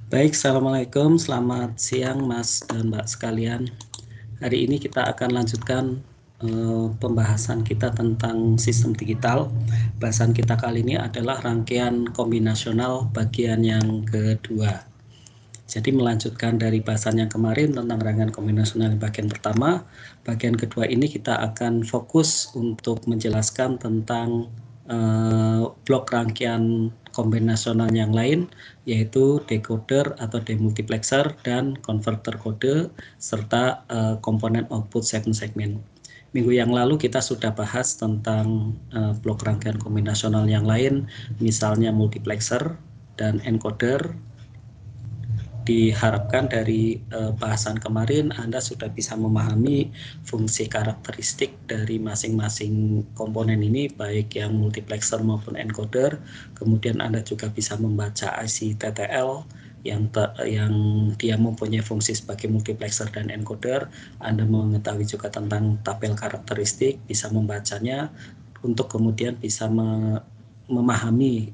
Baik, Assalamualaikum, selamat siang Mas dan Mbak sekalian. Hari ini kita akan lanjutkan pembahasan kita tentang sistem digital. Bahasan kita kali ini adalah rangkaian kombinasional bagian yang kedua. Jadi melanjutkan dari bahasan yang kemarin tentang rangkaian kombinasional bagian pertama, bagian kedua ini kita akan fokus untuk menjelaskan tentang blok rangkaian kombinasional yang lain, yaitu decoder atau demultiplexer dan konverter kode serta komponen output segmen-segmen. Minggu yang lalu kita sudah bahas tentang blok rangkaian kombinasional yang lain, misalnya multiplexer dan encoder. Diharapkan dari bahasan kemarin Anda sudah bisa memahami fungsi karakteristik dari masing-masing komponen ini, baik yang multiplexer maupun encoder. Kemudian Anda juga bisa membaca IC TTL yang dia mempunyai fungsi sebagai multiplexer dan encoder. Anda mengetahui juga tentang tabel karakteristik, bisa membacanya untuk kemudian bisa memahami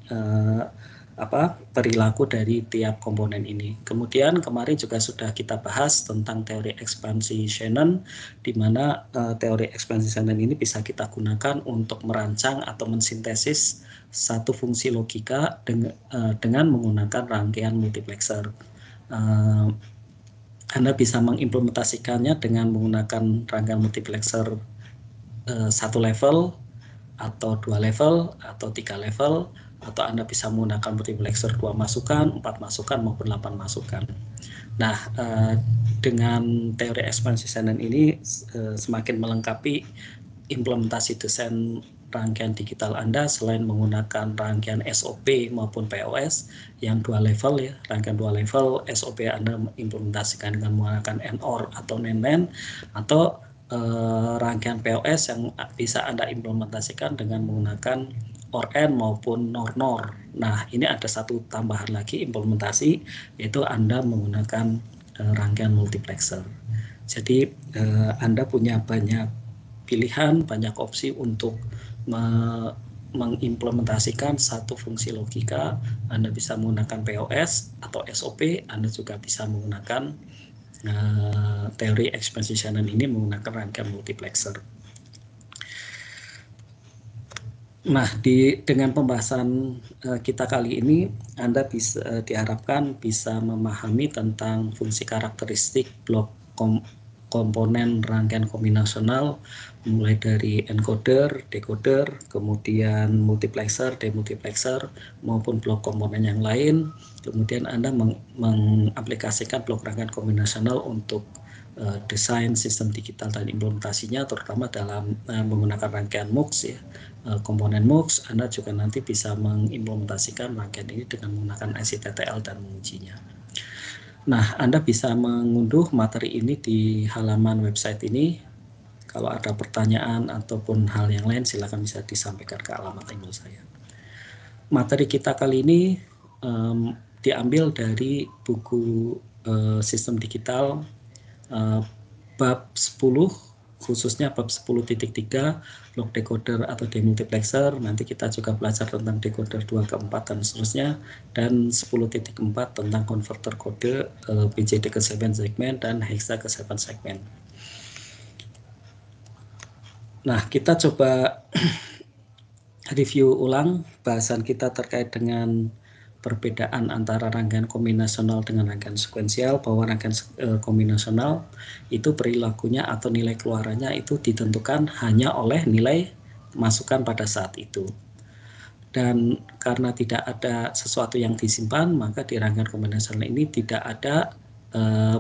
perilaku dari tiap komponen ini. Kemudian kemarin juga sudah kita bahas tentang teori ekspansi Shannon, di mana teori ekspansi Shannon ini bisa kita gunakan untuk merancang atau mensintesis satu fungsi logika dengan menggunakan rangkaian multiplexer. Anda bisa mengimplementasikannya dengan menggunakan rangkaian multiplexer satu level, atau 2 level, atau 3 level, atau Anda bisa menggunakan multiplexer 2 masukan, 4 masukan, maupun 8 masukan. Nah, dengan teori ekspansi Shannon ini semakin melengkapi implementasi desain rangkaian digital Anda selain menggunakan rangkaian SOP maupun POS yang 2 level ya, rangkaian 2 level. SOP Anda implementasikan dengan menggunakan NOR atau NaN, atau rangkaian POS yang bisa Anda implementasikan dengan menggunakan OR-N maupun NOR-NOR. Nah, ini ada satu tambahan lagi implementasi, yaitu Anda menggunakan rangkaian multiplexer. Jadi Anda punya banyak pilihan, banyak opsi untuk mengimplementasikan satu fungsi logika. Anda bisa menggunakan POS atau SOP, Anda juga bisa menggunakan teori ekspansi Shannon ini menggunakan rangkaian multiplexer. Nah, dengan pembahasan kita kali ini, Anda diharapkan bisa memahami tentang fungsi karakteristik blok komponen rangkaian kombinasional, mulai dari encoder, decoder, kemudian multiplexer, demultiplexer, maupun blok komponen yang lain. Kemudian Anda mengaplikasikan blok rangkaian kombinasional untuk desain sistem digital dan implementasinya, terutama dalam menggunakan rangkaian MUX ya, komponen MUX. Anda juga nanti bisa mengimplementasikan rangkaian ini dengan menggunakan IC TTL dan mengujinya. Nah, Anda bisa mengunduh materi ini di halaman website ini. Kalau ada pertanyaan ataupun hal yang lain, silakan bisa disampaikan ke alamat email saya. Materi kita kali ini diambil dari buku sistem digital bab 10, khususnya bab 10.3 blok decoder atau demultiplexer. Nanti kita juga belajar tentang decoder 2 ke 4 dan seterusnya, dan 10.4 tentang konverter kode BJT ke 7 segmen dan hexa ke 7 segmen. Nah, kita coba review ulang bahasan kita terkait dengan perbedaan antara rangkaian kombinasional dengan rangkaian sekuensial, bahwa rangkaian kombinasional itu perilakunya atau nilai keluarannya itu ditentukan hanya oleh nilai masukan pada saat itu. Dan karena tidak ada sesuatu yang disimpan, maka di rangkaian kombinasional ini tidak ada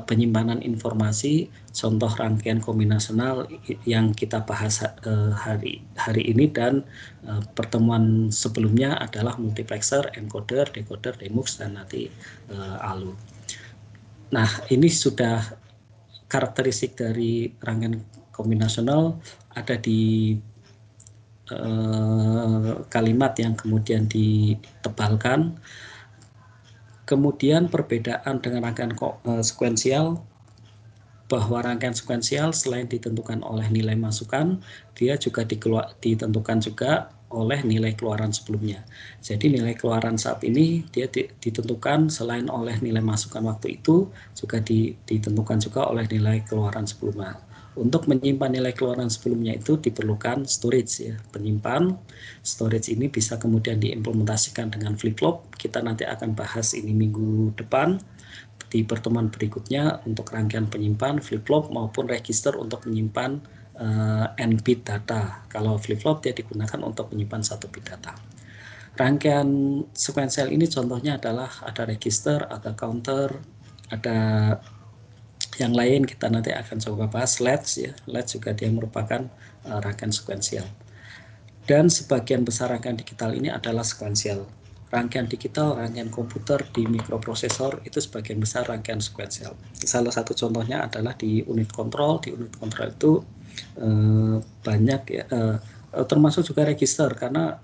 penyimpanan informasi. Contoh rangkaian kombinasional yang kita bahas hari ini dan pertemuan sebelumnya adalah multiplexer, encoder, decoder, demux, dan nanti ALU. Nah, ini sudah karakteristik dari rangkaian kombinasional ada di kalimat yang kemudian ditebalkan. Kemudian perbedaan dengan rangkaian sekuensial, bahwa rangkaian sekuensial selain ditentukan oleh nilai masukan, dia juga ditentukan juga oleh nilai keluaran sebelumnya. Jadi nilai keluaran saat ini dia ditentukan selain oleh nilai masukan waktu itu, juga ditentukan juga oleh nilai keluaran sebelumnya. Untuk menyimpan nilai keluaran sebelumnya itu diperlukan storage ya, penyimpan. Storage ini bisa kemudian diimplementasikan dengan flip-flop. Kita nanti akan bahas ini minggu depan di pertemuan berikutnya untuk rangkaian penyimpan flip-flop maupun register untuk menyimpan n-bit data. Kalau flip-flop dia digunakan untuk menyimpan 1 bit data. Rangkaian sequential ini contohnya adalah ada register, ada counter, ada yang lain kita nanti akan coba bahas latch ya. Latch juga dia merupakan rangkaian sequential. Dan sebagian besar rangkaian digital ini adalah sequential. Rangkaian digital, rangkaian komputer di mikroprosesor itu sebagian besar rangkaian sequential. Salah satu contohnya adalah di unit kontrol. Di unit kontrol itu banyak ya, termasuk juga register, karena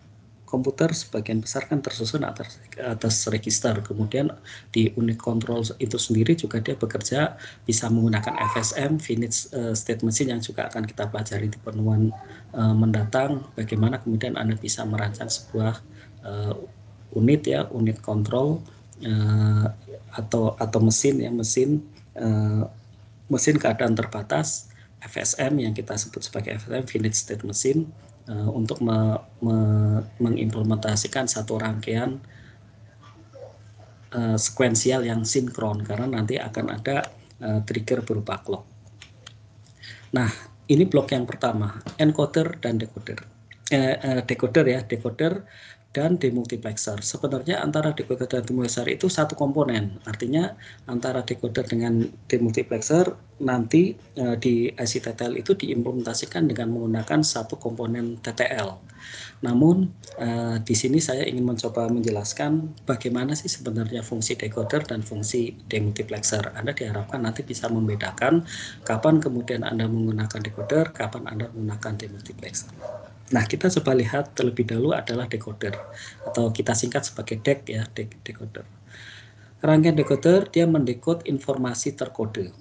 komputer sebagian besar kan tersusun atas register. Kemudian di unit kontrol itu sendiri juga dia bekerja bisa menggunakan FSM, finite state machine, yang juga akan kita pelajari di pertemuan mendatang. Bagaimana kemudian Anda bisa merancang sebuah unit ya, unit kontrol atau mesin ya, mesin keadaan terbatas, FSM yang kita sebut sebagai FSM, finite state machine, untuk mengimplementasikan satu rangkaian sekuensial yang sinkron, karena nanti akan ada trigger berupa clock. Nah, ini blok yang pertama, encoder dan decoder. Decoder ya, decoder dan demultiplexer. Sebenarnya antara decoder dan demultiplexer itu satu komponen. Artinya antara decoder dengan demultiplexer nanti di IC TTL itu diimplementasikan dengan menggunakan satu komponen TTL. Namun di sini saya ingin mencoba menjelaskan bagaimana sih sebenarnya fungsi decoder dan fungsi demultiplexer. Anda diharapkan nanti bisa membedakan kapan kemudian Anda menggunakan decoder, kapan Anda menggunakan demultiplexer. Nah, kita coba lihat terlebih dahulu adalah decoder, atau kita singkat sebagai DEC ya, decoder. Rangkaian decoder dia mendekode informasi terkode.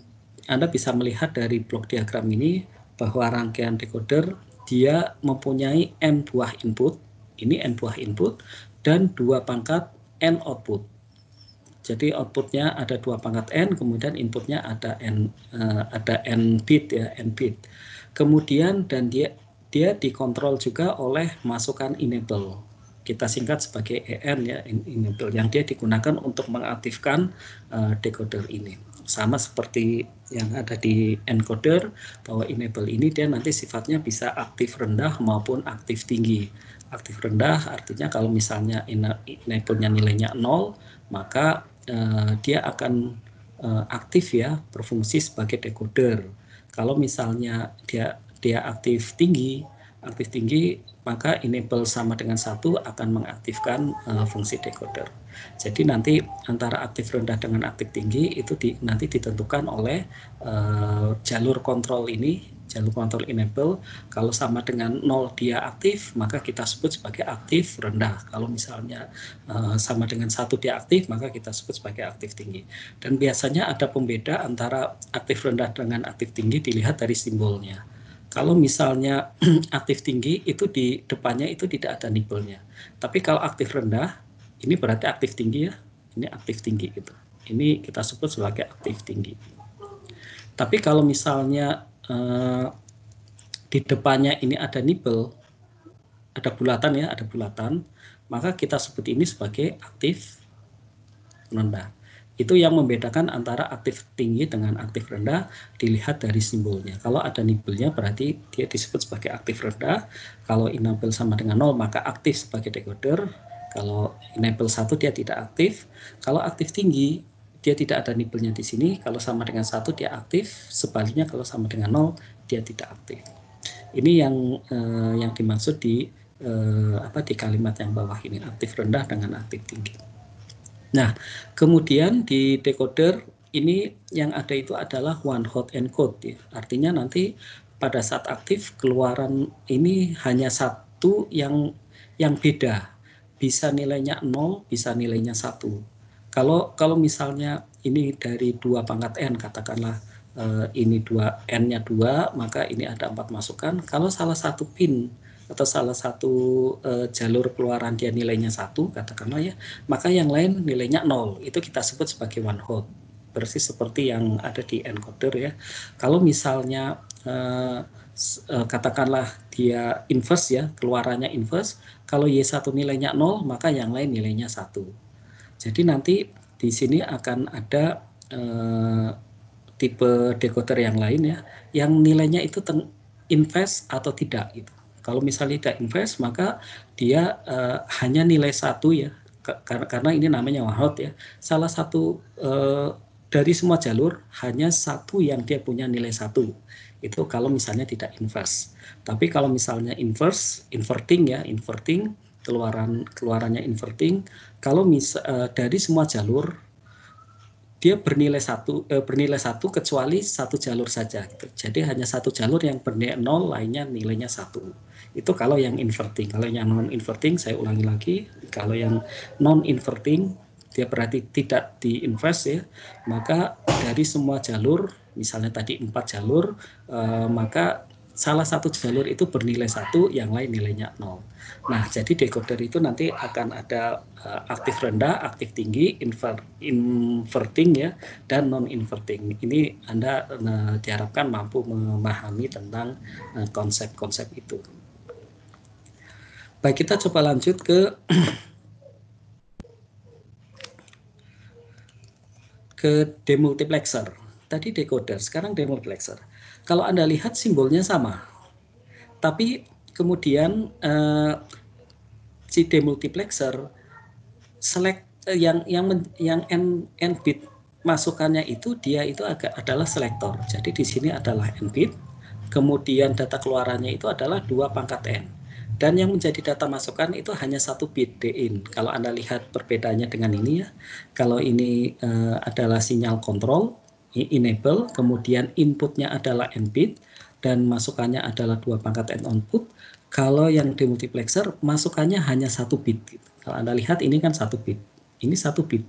Anda bisa melihat dari blok diagram ini bahwa rangkaian decoder dia mempunyai n buah input, ini n buah input, dan 2 pangkat n output. Jadi outputnya ada 2 pangkat n, kemudian inputnya ada n bit ya, n bit. Kemudian dan dia dikontrol juga oleh masukan enable. Kita singkat sebagai EN ya, enable, yang dia digunakan untuk mengaktifkan decoder ini. Sama seperti yang ada di encoder, bahwa enable ini dia nanti sifatnya bisa aktif rendah maupun aktif tinggi. Aktif rendah artinya kalau misalnya enable-nya nilainya 0, maka dia akan aktif ya, berfungsi sebagai decoder. Kalau misalnya dia aktif tinggi, maka enable sama dengan 1 akan mengaktifkan fungsi decoder. Jadi nanti antara aktif rendah dengan aktif tinggi itu nanti ditentukan oleh jalur kontrol ini, jalur kontrol enable. Kalau sama dengan 0 dia aktif, maka kita sebut sebagai aktif rendah. Kalau misalnya sama dengan 1 dia aktif, maka kita sebut sebagai aktif tinggi. Dan biasanya ada pembeda antara aktif rendah dengan aktif tinggi dilihat dari simbolnya. Kalau misalnya aktif tinggi itu di depannya itu tidak ada nibelnya. Tapi kalau aktif rendah, ini berarti aktif tinggi ya. Ini aktif tinggi gitu. Ini kita sebut sebagai aktif tinggi. Tapi kalau misalnya di depannya ini ada nibel, ada bulatan ya, ada bulatan, maka kita sebut ini sebagai aktif rendah. Itu yang membedakan antara aktif tinggi dengan aktif rendah dilihat dari simbolnya. Kalau ada nibelnya berarti dia disebut sebagai aktif rendah. Kalau enable sama dengan 0 maka aktif sebagai decoder. Kalau enable 1 dia tidak aktif. Kalau aktif tinggi dia tidak ada nibelnya di sini. Kalau sama dengan 1 dia aktif. Sebaliknya kalau sama dengan 0 dia tidak aktif. Ini yang dimaksud di kalimat yang bawah ini, aktif rendah dengan aktif tinggi. Nah, kemudian di decoder ini yang ada itu adalah one hot encode ya. Artinya nanti pada saat aktif keluaran ini hanya satu yang beda. Bisa nilainya 0, bisa nilainya 1. Kalau misalnya ini dari 2 pangkat n, katakanlah ini n-nya 2, maka ini ada 4 masukan. Kalau salah satu pin atau salah satu jalur keluaran dia nilainya 1, katakanlah ya, maka yang lain nilainya 0. Itu kita sebut sebagai one hot. Persis seperti yang ada di encoder ya. Kalau misalnya katakanlah dia inverse ya, keluarannya inverse, kalau Y1 nilainya 0, maka yang lain nilainya 1. Jadi nanti di sini akan ada tipe decoder yang lain ya, yang nilainya itu inverse atau tidak gitu. Kalau misalnya tidak inverse, maka dia hanya nilai 1 ya, karena ini namanya one hot ya. Salah satu dari semua jalur hanya satu yang dia punya nilai 1. Itu kalau misalnya tidak inverse. Tapi kalau misalnya inverse, inverting ya, inverting, keluarannya inverting, kalau dari semua jalur dia bernilai satu kecuali satu jalur saja gitu. Jadi hanya satu jalur yang bernilai 0, lainnya nilainya 1. Itu kalau yang inverting. Kalau yang non inverting, saya ulangi lagi, kalau yang non inverting dia berarti tidak di inverse ya, maka dari semua jalur, misalnya tadi 4 jalur, maka salah satu jalur itu bernilai 1, yang lain nilainya 0. Nah, jadi decoder itu nanti akan ada aktif rendah, aktif tinggi, inverting ya, dan non-inverting. Ini Anda diharapkan mampu memahami tentang konsep-konsep itu. Baik, kita coba lanjut ke demultiplexer. Tadi decoder, sekarang demultiplexer. Kalau Anda lihat simbolnya sama, tapi kemudian si demultiplexer select yang n bit masukannya itu dia itu adalah selektor. Jadi di sini adalah n bit, kemudian data keluarannya itu adalah 2 pangkat n. Dan yang menjadi data masukan itu hanya 1 bit din. Kalau Anda lihat perbedaannya dengan ini ya. Kalau ini adalah sinyal kontrol, enable, kemudian inputnya adalah n bit dan masukannya adalah 2 pangkat n output. Kalau yang demultiplexer masukannya hanya 1 bit. Kalau Anda lihat ini kan 1 bit. Ini 1 bit.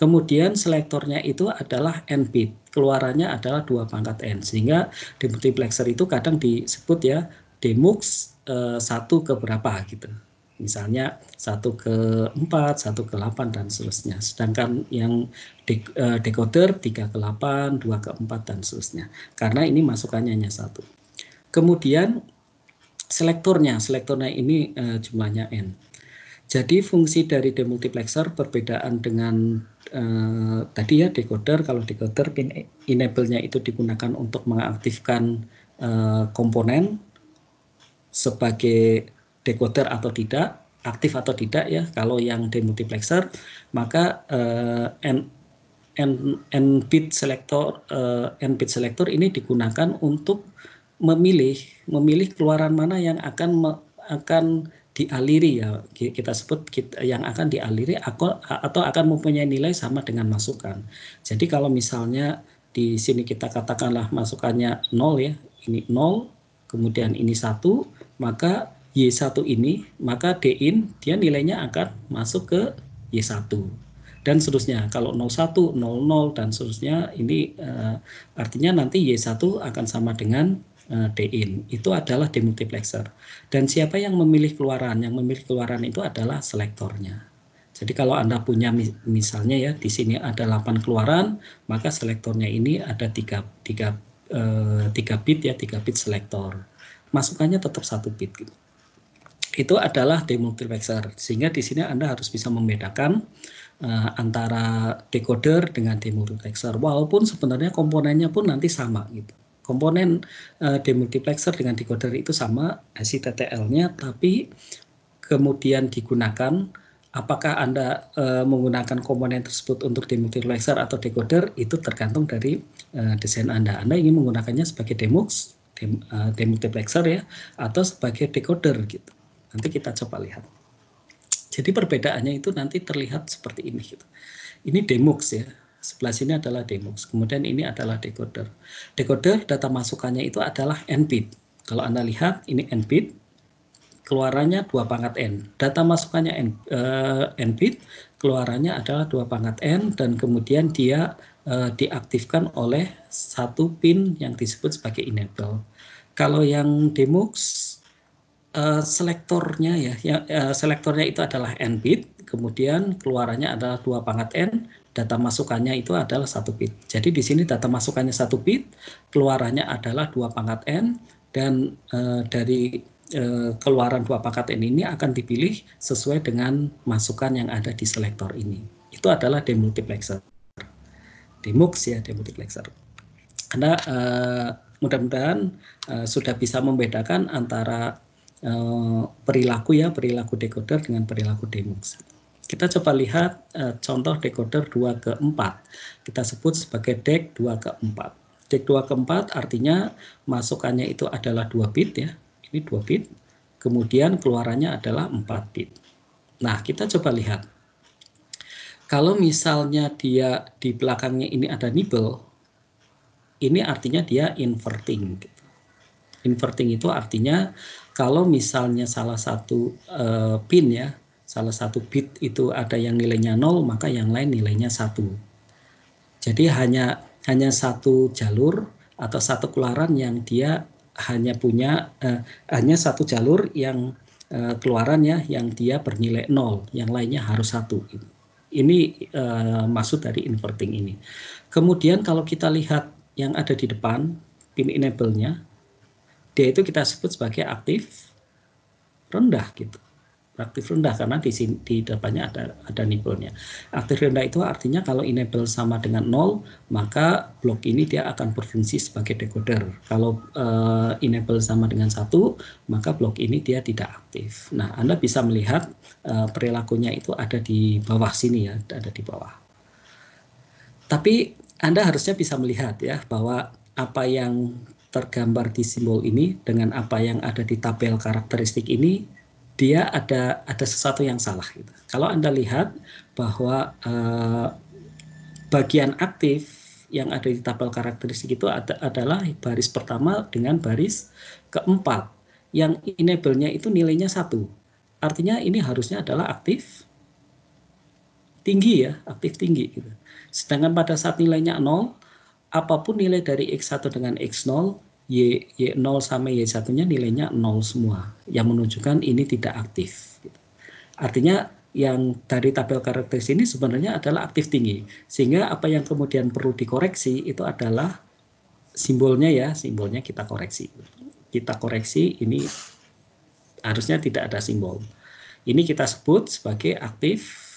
Kemudian selektornya itu adalah n bit. Keluarannya adalah 2 pangkat n. Sehingga demultiplexer itu kadang disebut ya demux 1 ke berapa gitu. Misalnya 1 ke 4, 1 ke 8 dan seterusnya. Sedangkan yang decoder 3 ke 8, 2 ke 4 dan seterusnya. Karena ini masukannya hanya 1. Kemudian selektornya ini jumlahnya n. Jadi fungsi dari demultiplexer perbedaan dengan tadi ya decoder. Kalau decoder pin enable-nya itu digunakan untuk mengaktifkan komponen sebagai decoder atau tidak, aktif atau tidak ya. Kalau yang demultiplexer maka n bit selector ini digunakan untuk memilih keluaran mana yang akan dialiri ya, kita sebut yang akan dialiri atau akan mempunyai nilai sama dengan masukan. Jadi kalau misalnya di sini kita katakanlah masukannya 0 ya, ini 0, kemudian ini 1, maka Y1 ini, maka din dia nilainya akan masuk ke Y1. Dan seterusnya, kalau 01, 00 dan seterusnya, ini artinya nanti Y1 akan sama dengan din. Itu adalah demultiplexer. Dan siapa yang memilih keluaran? Yang memilih keluaran itu adalah selektornya. Jadi kalau Anda punya misalnya ya di sini ada 8 keluaran, maka selektornya ini ada 3 bit ya, 3 bit selektor. Masukannya tetap 1 bit gitu. Itu adalah demultiplexer. Sehingga di sini Anda harus bisa membedakan antara decoder dengan demultiplexer. Walaupun sebenarnya komponennya pun nanti sama gitu. Komponen demultiplexer dengan decoder itu sama SITTL-nya, tapi kemudian digunakan apakah Anda menggunakan komponen tersebut untuk demultiplexer atau decoder itu tergantung dari desain Anda. Anda ingin menggunakannya sebagai demultiplexer ya, atau sebagai decoder gitu. Nanti kita coba lihat. Jadi perbedaannya itu nanti terlihat seperti ini gitu. Ini demux ya. Sebelah sini adalah demux. Kemudian ini adalah decoder. Decoder data masukannya itu adalah n bit. Kalau Anda lihat ini n bit, keluarannya 2 pangkat n. Data masukannya n bit, keluarannya adalah 2 pangkat n dan kemudian dia diaktifkan oleh 1 pin yang disebut sebagai enable. Kalau yang demux selektornya selektornya itu adalah n bit, kemudian keluarannya adalah 2 pangkat n, data masukannya itu adalah 1 bit. Jadi di sini data masukannya 1 bit, keluarannya adalah 2 pangkat n, dan dari keluaran 2 pangkat n ini akan dipilih sesuai dengan masukan yang ada di selektor ini. Itu adalah demultiplexer. Demux ya, demultiplexer. Anda mudah-mudahan sudah bisa membedakan antara perilaku decoder dengan perilaku demux. Kita coba lihat contoh decoder 2 ke 4. Kita sebut sebagai DEC 2 ke 4. DEC 2 ke 4 artinya masukannya itu adalah 2 bit ya. Ini 2 bit. Kemudian keluarannya adalah 4 bit. Nah, kita coba lihat. Kalau misalnya dia di belakangnya ini ada nibble, ini artinya dia inverting. Inverting itu artinya kalau misalnya salah satu pin ya, salah satu bit itu ada yang nilainya 0, maka yang lain nilainya 1. Jadi hanya satu jalur atau satu keluaran yang dia hanya punya hanya satu jalur yang keluarannya yang dia bernilai 0, yang lainnya harus 1. Ini maksud dari inverting ini. Kemudian kalau kita lihat yang ada di depan, pin enable-nya, dia itu kita sebut sebagai aktif rendah gitu. Aktif rendah karena di depannya ada nibble-nya. Aktif rendah itu artinya kalau enable sama dengan 0, maka blok ini dia akan berfungsi sebagai decoder. Kalau enable sama dengan 1, maka blok ini dia tidak aktif. Nah, Anda bisa melihat perilakunya itu ada di bawah sini ya, ada di bawah. Tapi Anda harusnya bisa melihat ya bahwa apa yang tergambar di simbol ini dengan apa yang ada di tabel karakteristik ini, dia ada sesuatu yang salah gitu. Kalau Anda lihat bahwa bagian aktif yang ada di tabel karakteristik itu adalah baris pertama dengan baris keempat, yang enable-nya itu nilainya 1. Artinya ini harusnya adalah aktif tinggi ya, aktif tinggi gitu. Sedangkan pada saat nilainya 0, apapun nilai dari X1 dengan X0, Y0 sama Y1-nya nilainya 0 semua, yang menunjukkan ini tidak aktif. Artinya yang dari tabel karakteristik ini sebenarnya adalah aktif tinggi. Sehingga apa yang kemudian perlu dikoreksi itu adalah simbolnya ya, simbolnya kita koreksi. Kita koreksi, ini harusnya tidak ada simbol. Ini kita sebut sebagai aktif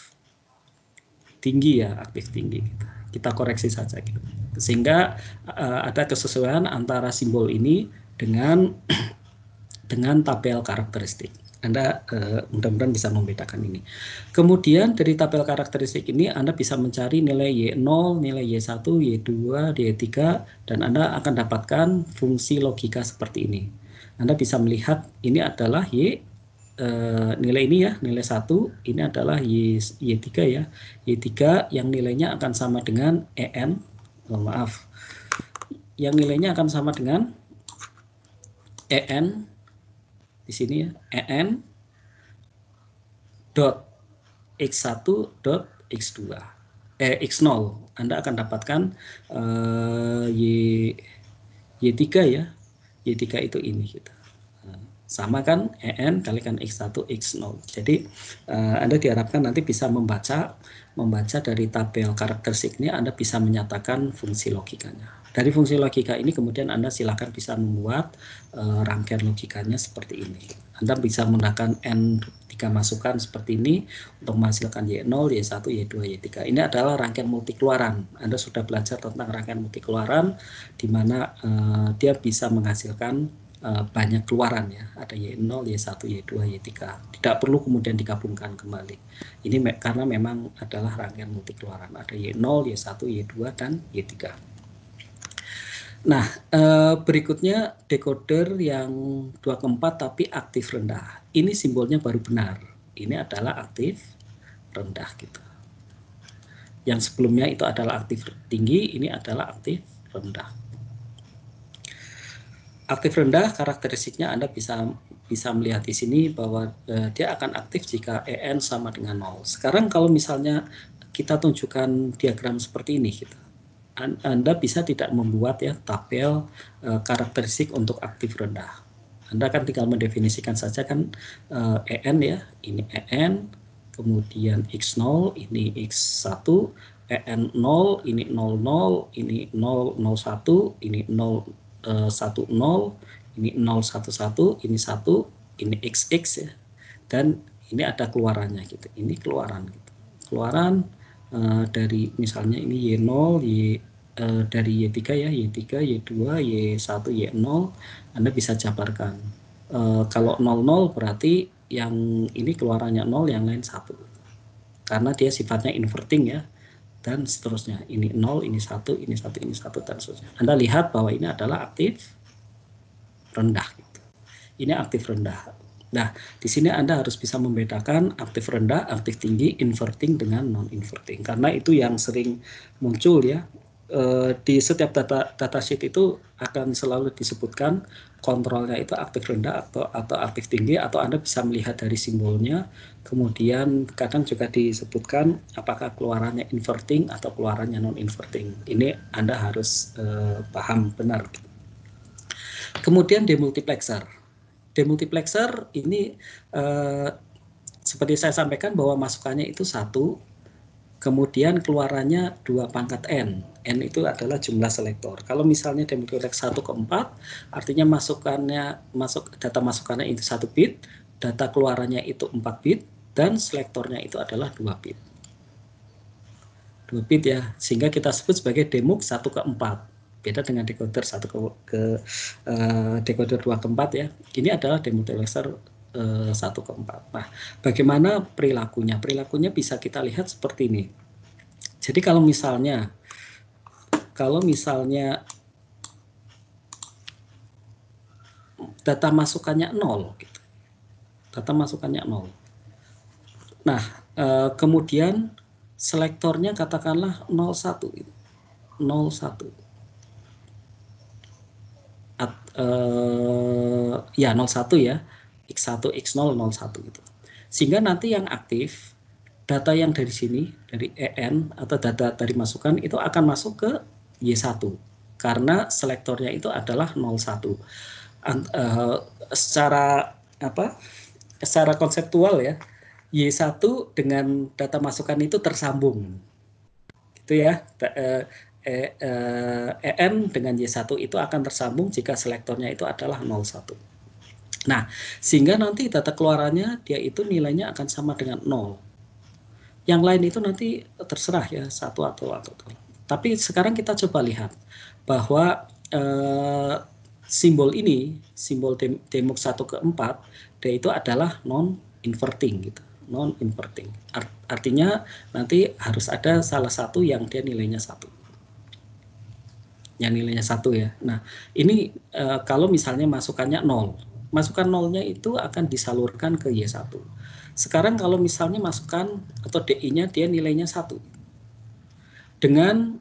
tinggi ya, aktif tinggi. Kita koreksi saja gitu. Sehingga ada kesesuaian antara simbol ini dengan tabel karakteristik. Anda mudah-mudahan bisa membedakan ini. Kemudian dari tabel karakteristik ini Anda bisa mencari nilai Y0, nilai Y1, Y2, Y3, dan Anda akan dapatkan fungsi logika seperti ini. Anda bisa melihat ini adalah nilai ini ya, nilai 1, ini adalah Y3 ya. Y3 yang nilainya akan sama dengan EN, yang nilainya akan sama dengan EN di sini ya, EN dot X1 dot X2 X0. Anda akan dapatkan Y3 ya. Y3 itu ini gitu. Sama kan EN kalikan X1 X0. Jadi Anda diharapkan nanti bisa membaca dari tabel karakteristik ini, Anda bisa menyatakan fungsi logikanya. Dari fungsi logika ini kemudian Anda silakan bisa membuat rangkaian logikanya seperti ini. Anda bisa menggunakan N3 masukan seperti ini untuk menghasilkan Y0, Y1, Y2, Y3. Ini adalah rangkaian multikeluaran. Anda sudah belajar tentang rangkaian multikeluaran di mana dia bisa menghasilkan banyak keluaran ya, ada Y0, Y1, Y2, Y3. Tidak perlu kemudian digabungkan kembali. Ini karena memang adalah rangkaian multikeluaran. Ada Y0, Y1, Y2, dan Y3. Nah, berikutnya decoder yang 2 ke 4 tapi aktif rendah. Ini simbolnya baru benar. Ini adalah aktif rendah gitu. Yang sebelumnya itu adalah aktif tinggi, ini adalah aktif rendah. Aktif rendah karakteristiknya Anda bisa melihat di sini bahwa dia akan aktif jika EN sama dengan 0. Sekarang kalau misalnya kita tunjukkan diagram seperti ini gitu. Anda bisa tidak membuat ya tabel karakteristik untuk aktif rendah. Anda kan tinggal mendefinisikan saja kan EN ya, ini EN, kemudian X0, ini X1, EN 0, ini 00, ini 001, ini 010, ini 011, ini 1, ini XX ya. Dan ini ada keluarannya gitu. Ini keluaran gitu. Keluaran dari misalnya ini Y0, dari Y3 ya, Y3, Y2, Y1, Y0, Anda bisa jabarkan. Kalau 00 berarti yang ini keluarannya 0, yang lain 1. Karena dia sifatnya inverting ya, dan seterusnya. Ini 0, ini 1, ini 1, ini 1, dan seterusnya. Anda lihat bahwa ini adalah aktif rendah. Gitu. Ini aktif rendah. Nah, di sini Anda harus bisa membedakan aktif rendah, aktif tinggi, inverting dengan non-inverting. Karena itu yang sering muncul ya. Di setiap datasheet itu akan selalu disebutkan kontrolnya itu aktif rendah atau aktif tinggi, atau Anda bisa melihat dari simbolnya. Kemudian kadang juga disebutkan apakah keluarannya inverting atau keluarannya non-inverting. Ini Anda harus paham benar. Kemudian demultiplexer. Demultiplexer ini seperti saya sampaikan bahwa masukannya itu 1, kemudian keluarannya 2 pangkat N. N itu adalah jumlah selektor. Kalau misalnya demultiplex 1 ke 4, artinya data masukannya itu 1 bit, data keluarannya itu 4 bit, dan selektornya itu adalah 2 bit. 2 bit ya, sehingga kita sebut sebagai demux 1 ke 4. Beda dengan decoder 1 ke decoder 2 ke 4 ya. Ini adalah demultiplexer 1 ke 4. Nah, bagaimana perilakunya? Perilakunya bisa kita lihat seperti ini. Jadi kalau misalnya data masukannya 0 gitu. Data masukannya 0. Nah, kemudian selektornya katakanlah 01 gitu. 01. Ya 01 ya, X1, X0, 01 gitu. Sehingga nanti yang aktif, data yang dari sini, dari EN atau data dari masukan itu akan masuk ke Y1 karena selektornya itu adalah 01. Secara konseptual ya, Y1 dengan data masukan itu tersambung. Gitu ya. EN dengan Y1 itu akan tersambung jika selektornya itu adalah 01. Nah, sehingga nanti data keluarannya dia itu nilainya akan sama dengan 0. Yang lain itu nanti terserah ya, 1 atau. Tapi sekarang kita coba lihat bahwa simbol ini, simbol demux 1 ke 4, dia itu adalah non-inverting gitu. Non-inverting. Artinya nanti harus ada salah satu yang dia nilainya 1. Yang nilainya 1 ya. Nah, ini kalau misalnya masukannya 0. Masukan 0-nya itu akan disalurkan ke Y1. Sekarang kalau misalnya masukan atau DI-nya dia nilainya 1. Dengan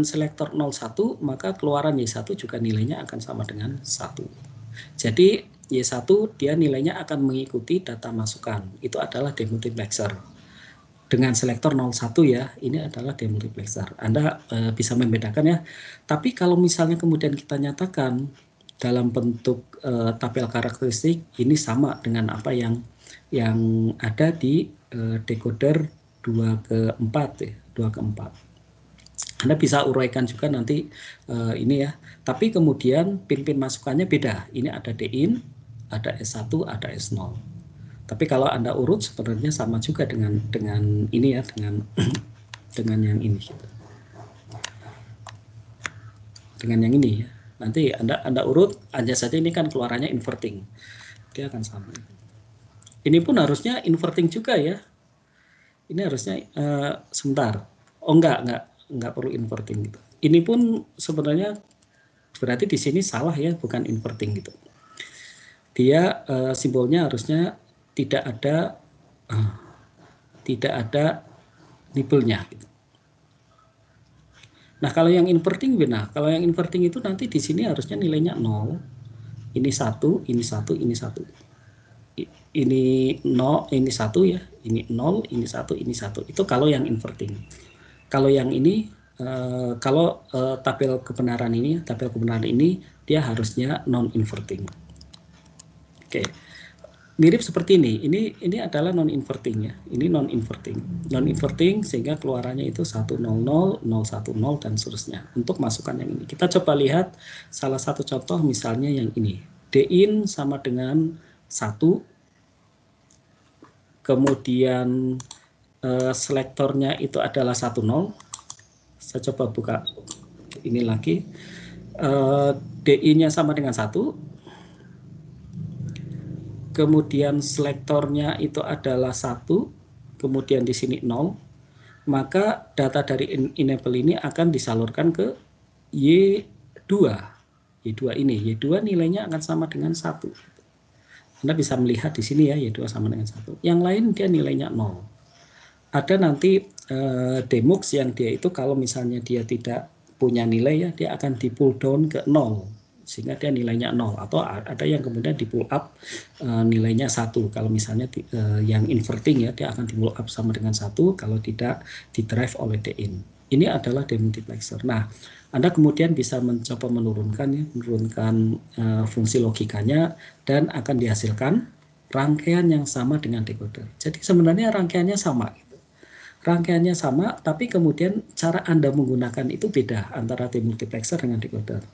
selektor 01, maka keluaran Y1 juga nilainya akan sama dengan 1. Jadi Y1 dia nilainya akan mengikuti data masukan. Itu adalah demultiplexer. Dengan selektor 01 ya, ini adalah demultiplexer. Anda bisa membedakan ya. Tapi kalau misalnya kemudian kita nyatakan dalam bentuk tabel karakteristik, ini sama dengan apa yang ada di decoder 2 ke 4 ya, 2 ke 4. Anda bisa uraikan juga nanti ini ya. Tapi kemudian pin-pin masukannya beda. Ini ada DIN, ada S1, ada S0. Tapi kalau Anda urut sebenarnya sama juga dengan ini ya, dengan yang ini gitu. Dengan yang ini ya. Nanti Anda urut aja saja, ini kan keluarannya inverting. Dia akan sama. Ini pun harusnya inverting juga ya. Ini harusnya sebentar. Oh enggak perlu inverting gitu. Ini pun sebenarnya berarti di sini salah ya, bukan inverting gitu. Dia simbolnya harusnya tidak ada nibelnya gitu. Nah, kalau yang inverting benar. Kalau yang inverting itu nanti di sini harusnya nilainya 0. Ini 1, ini 1, ini 1. Ini 0, ini 1 ya. Ini 0, ini 1, ini 1. Itu kalau yang inverting. Kalau yang ini tabel kebenaran ini dia harusnya non inverting. Oke. Mirip seperti ini. Ini adalah non inverting ya. Ini non inverting. Non inverting sehingga keluarannya itu 100 010 dan seterusnya. Untuk masukan yang ini. Kita coba lihat salah satu contoh misalnya yang ini. D-in sama dengan 1. Kemudian selektornya itu adalah 10. Saya coba buka ini lagi. DI-nya sama dengan 1. Kemudian selektornya itu adalah 1, kemudian di sini 0, maka data dari enable ini akan disalurkan ke Y2. Y2 ini, Y2 nilainya akan sama dengan 1. Anda bisa melihat di sini ya, Y2 sama dengan 1. Yang lain dia nilainya 0. Ada nanti demux yang dia itu kalau misalnya dia tidak punya nilai ya, dia akan di pull down ke 0. Sehingga dia nilainya 0, atau ada yang kemudian di pull up nilainya 1. Kalau misalnya yang inverting ya, dia akan di pull up sama dengan 1 kalau tidak di drive oleh D-in. Ini adalah demultiplexer. Nah, Anda kemudian bisa mencoba menurunkan fungsi logikanya dan akan dihasilkan rangkaian yang sama dengan decoder. Jadi sebenarnya rangkaiannya sama. Rangkaiannya sama, tapi kemudian cara Anda menggunakan itu beda antara demultiplexer dengan decoder.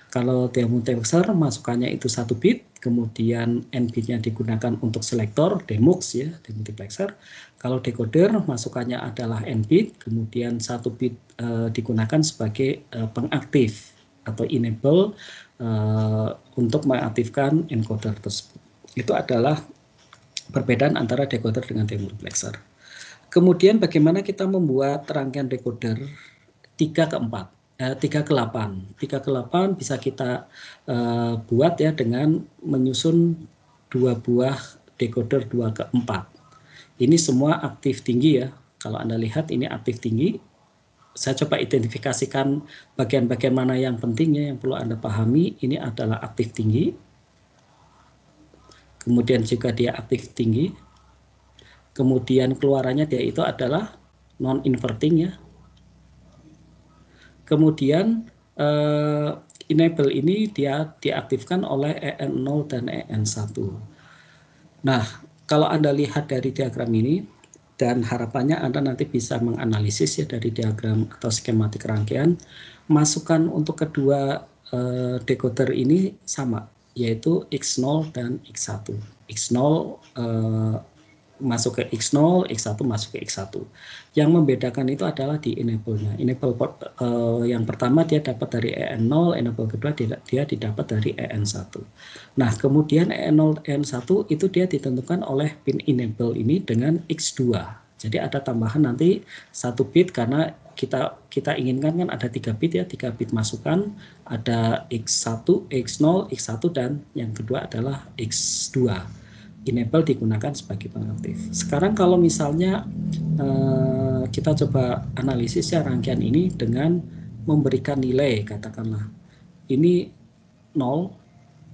Kalau demultiplexer masukannya itu 1 bit, kemudian n bitnya digunakan untuk selektor, demux ya, demultiplexer. Kalau decoder masukannya adalah n bit, kemudian 1 bit digunakan sebagai pengaktif atau enable untuk mengaktifkan encoder tersebut. Itu adalah perbedaan antara decoder dengan demultiplexer. Kemudian bagaimana kita membuat rangkaian decoder 3 ke 4. 3 ke 8. 3 ke 8 bisa kita buat ya dengan menyusun 2 buah decoder 2 ke 4. Ini semua aktif tinggi ya. Kalau Anda lihat ini aktif tinggi. Saya coba identifikasikan bagian-bagian mana yang pentingnya yang perlu Anda pahami. Ini adalah aktif tinggi. Kemudian juga dia aktif tinggi. Kemudian keluarannya dia itu adalah non inverting ya. Kemudian enable ini dia diaktifkan oleh EN0 dan EN1. Nah, kalau Anda lihat dari diagram ini, dan harapannya Anda nanti bisa menganalisis ya dari diagram atau skematik rangkaian, masukan untuk kedua decoder ini sama, yaitu X0 dan X1. X0 masuk ke X0, X1 masuk ke X1. Yang membedakan itu adalah di enable-nya. Enable yang pertama dia dapat dari EN0, enable kedua dia didapat dari EN1. Nah, kemudian EN0, EN1 itu dia ditentukan oleh pin enable ini dengan X2. Jadi ada tambahan nanti 1 bit karena kita inginkan kan ada 3 bit ya, 3 bit masukan, ada X1, X0, X1 dan yang kedua adalah X2. Enable digunakan sebagai pengaktif. Sekarang kalau misalnya kita coba analisis ya rangkaian ini dengan memberikan nilai, katakanlah ini 0,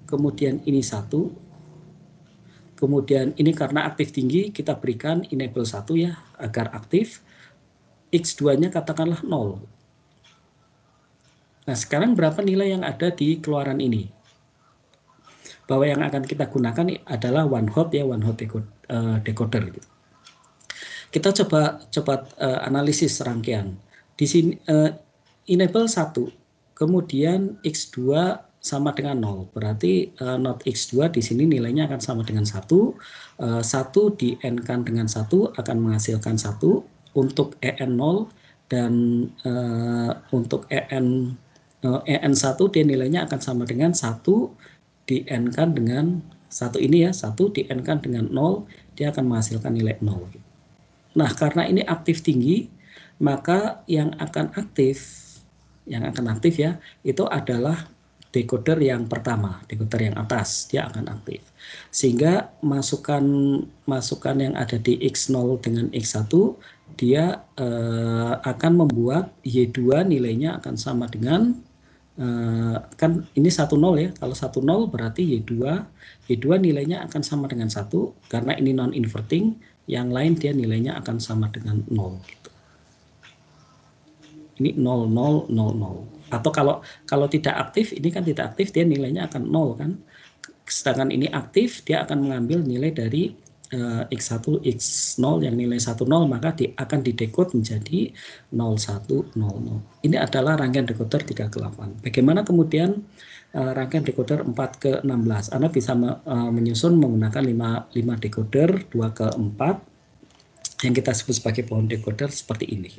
kemudian ini 1, kemudian ini karena aktif tinggi kita berikan enable 1 ya agar aktif, X2-nya katakanlah 0. Nah sekarang berapa nilai yang ada di keluaran ini? Bahwa yang akan kita gunakan adalah one hot decoder gitu. Kita coba analisis rangkaian. Di sini enable 1, kemudian X2 sama dengan 0. Berarti not X2 di sini nilainya akan sama dengan 1. 1 di n-kan dengan 1 akan menghasilkan 1 untuk EN0 dan untuk EN1 dia nilainya akan sama dengan 1 di n-kan dengan 1 ini ya, 1 di n-kan dengan 0, dia akan menghasilkan nilai 0. Nah, karena ini aktif tinggi, maka yang akan aktif ya, itu adalah decoder yang pertama, decoder yang atas, dia akan aktif. Sehingga masukan yang ada di X0 dengan X1, dia akan membuat Y2 nilainya akan sama dengan kan ini 10 ya, kalau 10 berarti Y2 nilainya akan sama dengan 1 karena ini non inverting, yang lain dia nilainya akan sama dengan 0 gitu. Ini 0 0 0 0. Atau kalau tidak aktif, ini kan tidak aktif dia nilainya akan 0 kan. sedangkan ini aktif, dia akan mengambil nilai dari X1, X0 yang nilai 10, maka akan didekode menjadi 0100. Ini adalah rangkaian decoder 3 ke 8. Bagaimana kemudian rangkaian decoder 4 ke 16? Anda bisa menyusun menggunakan 5 decoder 2 ke 4 yang kita sebut sebagai pohon decoder seperti ini.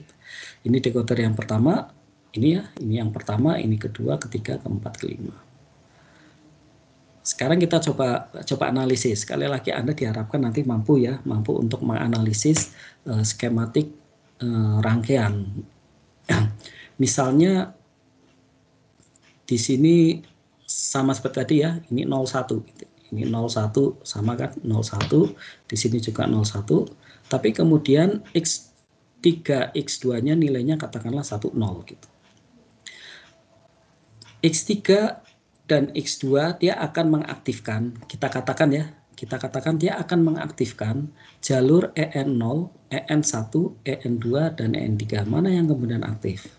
Ini decoder yang pertama, ini yang pertama, ini kedua, ketiga, keempat, kelima. Sekarang kita coba analisis. Sekali lagi Anda diharapkan nanti mampu untuk menganalisis skematik rangkaian. Misalnya di sini sama seperti tadi ya, ini 01. Ini 01 sama kan, 01. Di sini juga 01. Tapi kemudian X3, X2-nya nilainya katakanlah 10 gitu. X3 dan X2 dia akan mengaktifkan, kita katakan dia akan mengaktifkan jalur EN0, EN1, EN2, dan EN3. Mana yang kemudian aktif?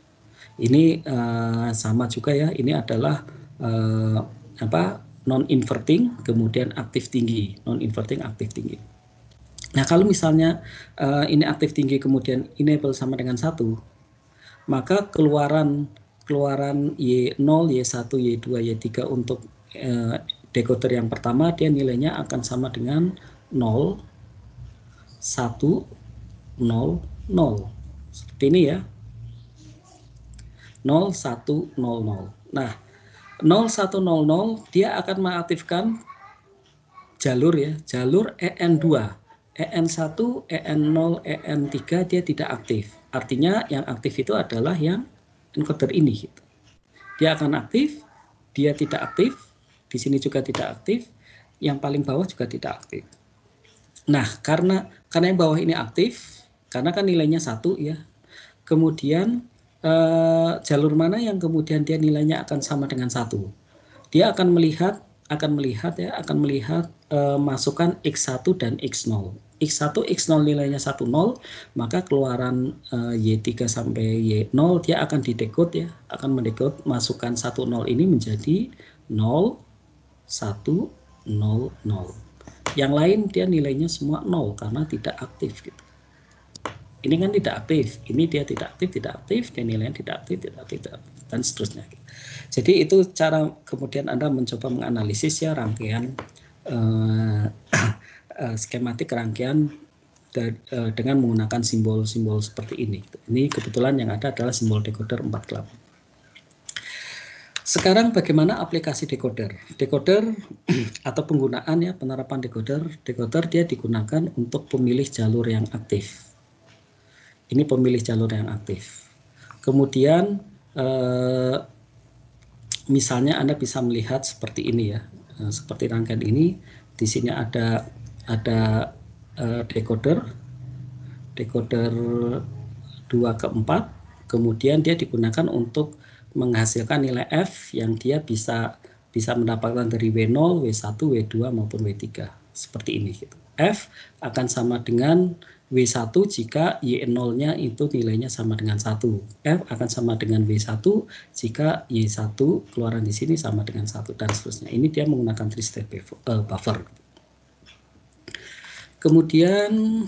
Ini sama juga ya, ini adalah non-inverting, kemudian aktif tinggi, non-inverting aktif tinggi. Nah kalau misalnya ini aktif tinggi kemudian enable sama dengan 1, maka keluaran Y0, Y1, Y2, Y3 untuk decoder yang pertama dia nilainya akan sama dengan 0, 1, 0, 0. Seperti ini ya. 0, 1, 0, 0. Nah, 0, 1, 0, 0 dia akan mengaktifkan jalur EN2. EN1, EN0, EN3 dia tidak aktif. Artinya yang aktif itu adalah yang encoder ini. Dia akan aktif, dia tidak aktif, di sini juga tidak aktif, yang paling bawah juga tidak aktif. Nah, karena yang bawah ini aktif, karena kan nilainya 1 ya, kemudian jalur mana yang kemudian dia nilainya akan sama dengan 1? Dia akan melihat masukan X1 dan X0. X1, X0 nilainya 10, maka keluaran Y3 sampai Y0 dia akan didekode ya, akan mendekode masukan 10 ini menjadi 0, 1, 0, 0. Yang lain dia nilainya semua 0 karena tidak aktif gitu. Ini kan tidak aktif, ini dia tidak aktif, dia nilainya tidak aktif, dan seterusnya. Jadi itu cara kemudian Anda mencoba menganalisis ya rangkaian skematik rangkaian dengan menggunakan simbol-simbol seperti ini. Ini kebetulan yang ada adalah simbol decoder 4 ke 8. Sekarang bagaimana aplikasi decoder? Decoder atau penggunaan ya penerapan decoder dia digunakan untuk pemilih jalur yang aktif. Ini pemilih jalur yang aktif. Kemudian misalnya Anda bisa melihat seperti ini ya, seperti rangkaian ini. Di sini ada decoder 2 ke 4, kemudian dia digunakan untuk menghasilkan nilai F yang dia bisa mendapatkan dari W0, W1, W2 maupun W3 seperti ini gitu. F akan sama dengan W1 jika Y0-nya itu nilainya sama dengan 1. F akan sama dengan W1 jika Y1 keluaran di sini sama dengan 1 dan seterusnya. Ini dia menggunakan 3-step buffer. Kemudian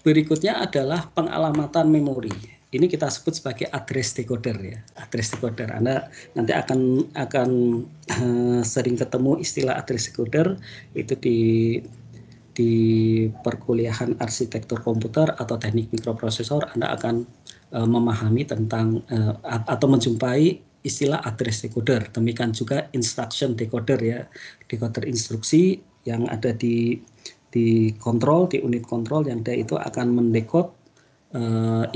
berikutnya adalah pengalamatan memori. Ini kita sebut sebagai address decoder ya. Address decoder. Anda nanti akan sering ketemu istilah address decoder itu di perkuliahan arsitektur komputer atau teknik mikroprosesor. Anda akan memahami tentang atau menjumpai istilah address decoder. Demikian juga instruction decoder ya. Decoder instruksi yang ada di kontrol, di unit kontrol yang dia itu akan mendekode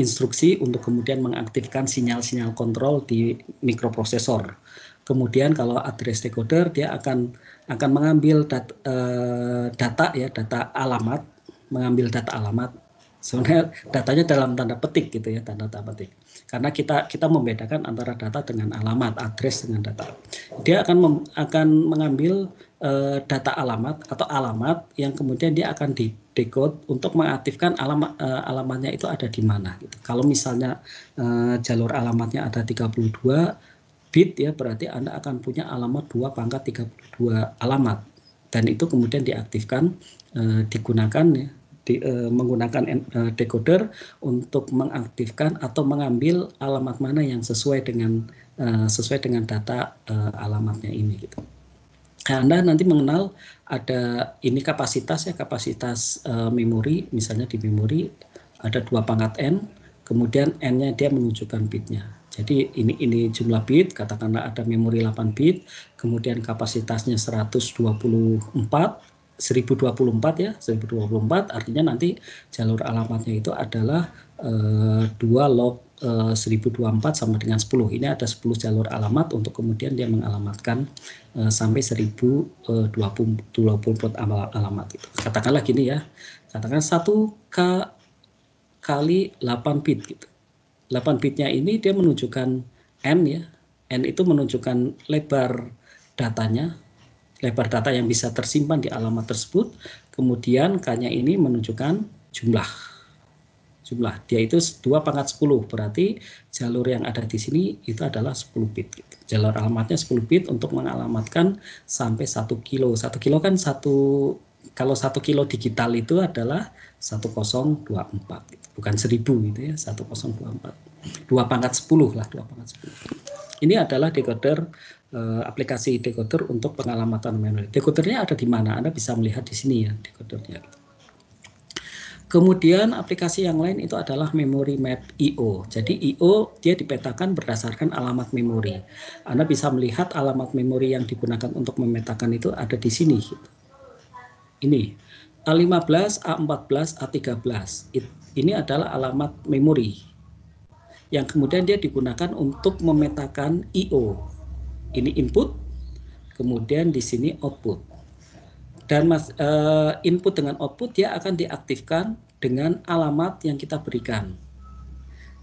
instruksi untuk kemudian mengaktifkan sinyal-sinyal kontrol di mikroprosesor. Kemudian kalau address decoder dia akan mengambil data alamat, mengambil data alamat. Sebenarnya datanya dalam tanda petik gitu ya, tanda petik. Karena kita membedakan antara data dengan alamat, address dengan data. Dia akan mengambil data alamat atau alamat yang kemudian dia akan decode untuk mengaktifkan alamatnya itu ada di mana gitu. Kalau misalnya jalur alamatnya ada 32 bit ya, berarti Anda akan punya alamat 2 pangkat 32 alamat, dan itu kemudian diaktifkan digunakan ya, menggunakan decoder untuk mengaktifkan atau mengambil alamat mana yang sesuai dengan data alamatnya ini gitu. Nah, Anda nanti mengenal ada ini kapasitas ya, kapasitas memori, misalnya di memori ada 2 pangkat n, kemudian n-nya dia menunjukkan bitnya. Jadi ini jumlah bit, katakanlah ada memori 8 bit, kemudian kapasitasnya 1024 ya, 1024, artinya nanti jalur alamatnya itu adalah 2 log 1024 sama dengan 10. Ini ada 10 jalur alamat untuk kemudian dia mengalamatkan sampai 1024 alamat itu. Katakanlah gini ya, katakan 1K kali 8 bit gitu. 8 bitnya ini dia menunjukkan N ya, N itu menunjukkan lebar datanya, lebar data yang bisa tersimpan di alamat tersebut, kemudian K-nya ini menunjukkan jumlah, dia itu 2 pangkat 10, berarti jalur yang ada di sini itu adalah 10 bit gitu. Jalur alamatnya 10 bit untuk mengalamatkan sampai 1 kilo. 1 kilo kan kalau 1 kilo digital itu adalah 1024 gitu. Bukan 1000 gitu ya, 1024. 2 pangkat 10 lah, 2 pangkat 10. Ini adalah decoder, aplikasi decoder untuk pengalamatan memori. Decodernya ada di mana? Anda bisa melihat di sini ya decodernya. Kemudian aplikasi yang lain itu adalah memory map I/O. Jadi I/O dia dipetakan berdasarkan alamat memori. Anda bisa melihat alamat memori yang digunakan untuk memetakan itu ada di sini. Ini A15, A14, A13. Ini adalah alamat memori yang kemudian dia digunakan untuk memetakan I/O. Ini input, kemudian di sini output. Dan input dengan output dia akan diaktifkan dengan alamat yang kita berikan,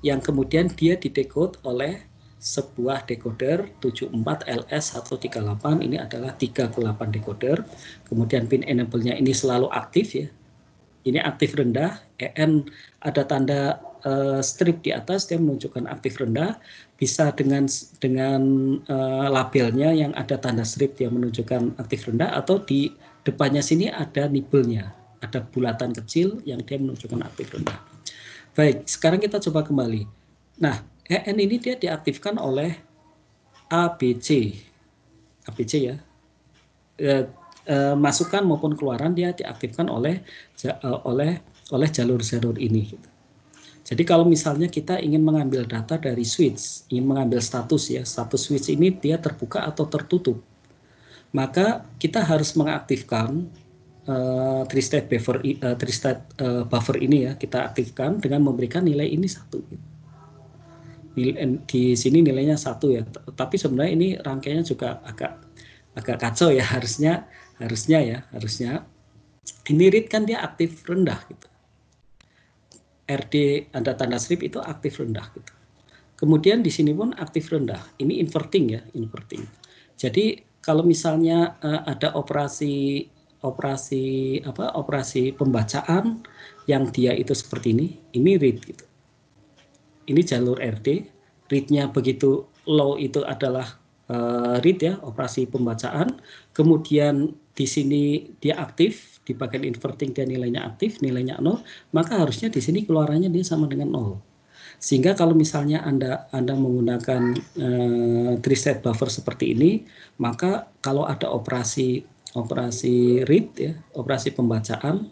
yang kemudian dia didekode oleh sebuah decoder 74LS138. Ini adalah 3 ke 8 decoder. Kemudian pin enable-nya ini selalu aktif ya. Ini aktif rendah, EN ada tanda strip di atas, dia menunjukkan aktif rendah. Bisa dengan labelnya yang ada tanda strip dia menunjukkan aktif rendah, atau di depannya sini ada nibelnya, ada bulatan kecil yang dia menunjukkan aktif rendah. Baik, sekarang kita coba kembali. Nah, EN ini dia diaktifkan oleh ABC ya. Masukan maupun keluaran dia diaktifkan oleh jalur-jalur ini. Jadi kalau misalnya kita ingin mengambil data dari switch, ingin mengambil status ya, status switch ini dia terbuka atau tertutup, maka kita harus mengaktifkan three-state buffer ini ya, kita aktifkan dengan memberikan nilai ini 1. Di sini nilainya 1 ya, tapi sebenarnya ini rangkaiannya juga agak kacau ya, harusnya ini read kan dia aktif rendah gitu. RD ada tanda strip itu aktif rendah gitu. Kemudian di sini pun aktif rendah. Ini inverting ya, inverting. Jadi kalau misalnya ada operasi pembacaan yang dia itu seperti ini read gitu. Ini jalur RD, read-nya begitu low itu adalah read ya, operasi pembacaan. Kemudian di sini dia aktif, di bagian inverting dia nilainya aktif, nilainya 0, maka harusnya di sini keluarannya dia sama dengan 0. Sehingga kalau misalnya Anda menggunakan three-state buffer seperti ini, maka kalau ada operasi read ya, operasi pembacaan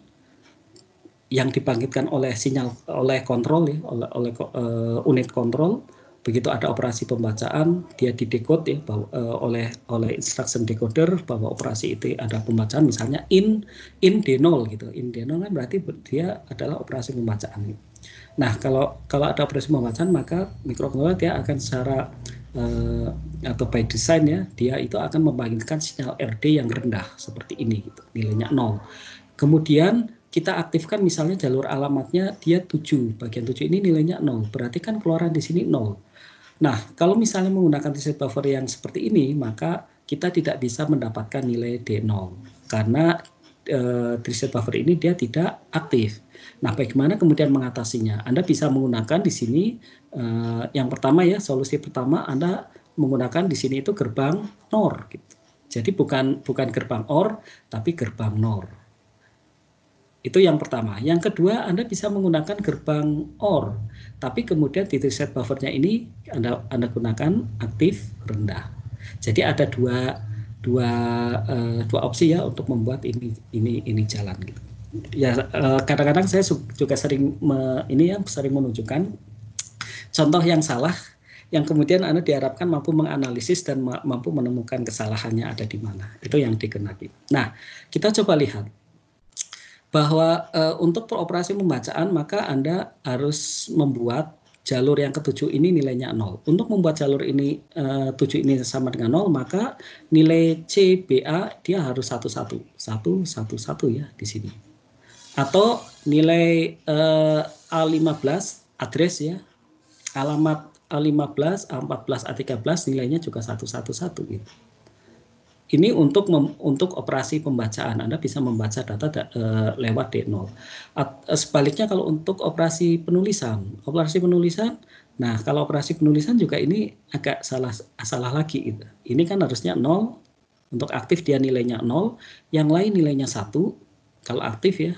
yang dibangkitkan oleh kontrol ya, oleh unit kontrol, begitu ada operasi pembacaan dia didekode ya oleh instruction decoder bahwa operasi itu ada pembacaan, misalnya in D0 gitu. In D0 kan berarti dia adalah operasi pembacaan. Nah, kalau ada operasi pembacaan, maka microcontroller dia akan secara atau by design ya, dia itu akan membangkitkan sinyal RD yang rendah seperti ini gitu, nilainya 0. Kemudian kita aktifkan misalnya jalur alamatnya dia 7, bagian 7 ini nilainya 0, berarti kan keluaran di sini 0. Nah, kalau misalnya menggunakan three-state buffer yang seperti ini, maka kita tidak bisa mendapatkan nilai D0 karena reset buffer ini dia tidak aktif. Nah, bagaimana kemudian mengatasinya? Anda bisa menggunakan di sini yang pertama ya, solusi pertama Anda menggunakan di sini itu gerbang NOR gitu. Jadi bukan gerbang OR tapi gerbang NOR. Itu yang pertama. Yang kedua, Anda bisa menggunakan gerbang OR, tapi kemudian di reset buffernya ini Anda gunakan aktif rendah. Jadi ada dua opsi ya untuk membuat ini jalan gitu. Ya, kadang-kadang saya juga sering sering menunjukkan contoh yang salah yang kemudian Anda diharapkan mampu menganalisis dan mampu menemukan kesalahannya ada di mana. Itu yang dikenakan. Nah, kita coba lihat bahwa untuk operasi pembacaan maka Anda harus membuat jalur yang ketujuh ini nilainya 0. Untuk membuat jalur ini 7 ini sama dengan 0, maka nilai CBA dia harus 1 ya di sini. Atau nilai A15 address ya, alamat A15, A14, A13 nilainya juga 111 gitu. Ini untuk operasi pembacaan, Anda bisa membaca data lewat D0. Sebaliknya kalau untuk operasi penulisan, nah kalau operasi penulisan juga ini agak salah lagi. Gitu. Ini kan harusnya 0, untuk aktif dia nilainya 0, yang lain nilainya 1, kalau aktif ya.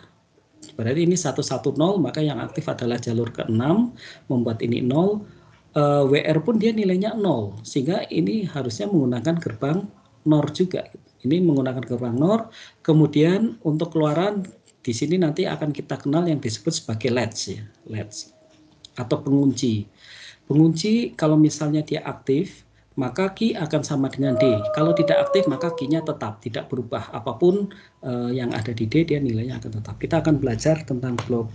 Berarti ini 110, maka yang aktif adalah jalur ke-6, membuat ini 0. WR pun dia nilainya 0, sehingga ini harusnya menggunakan gerbang NOR juga. Ini menggunakan gerbang NOR. Kemudian untuk keluaran di sini nanti akan kita kenal yang disebut sebagai latch ya, latch atau pengunci. Pengunci kalau misalnya dia aktif, maka key akan sama dengan D. Kalau tidak aktif maka key-nya tetap tidak berubah. Apapun yang ada di D dia nilainya akan tetap. Kita akan belajar tentang blok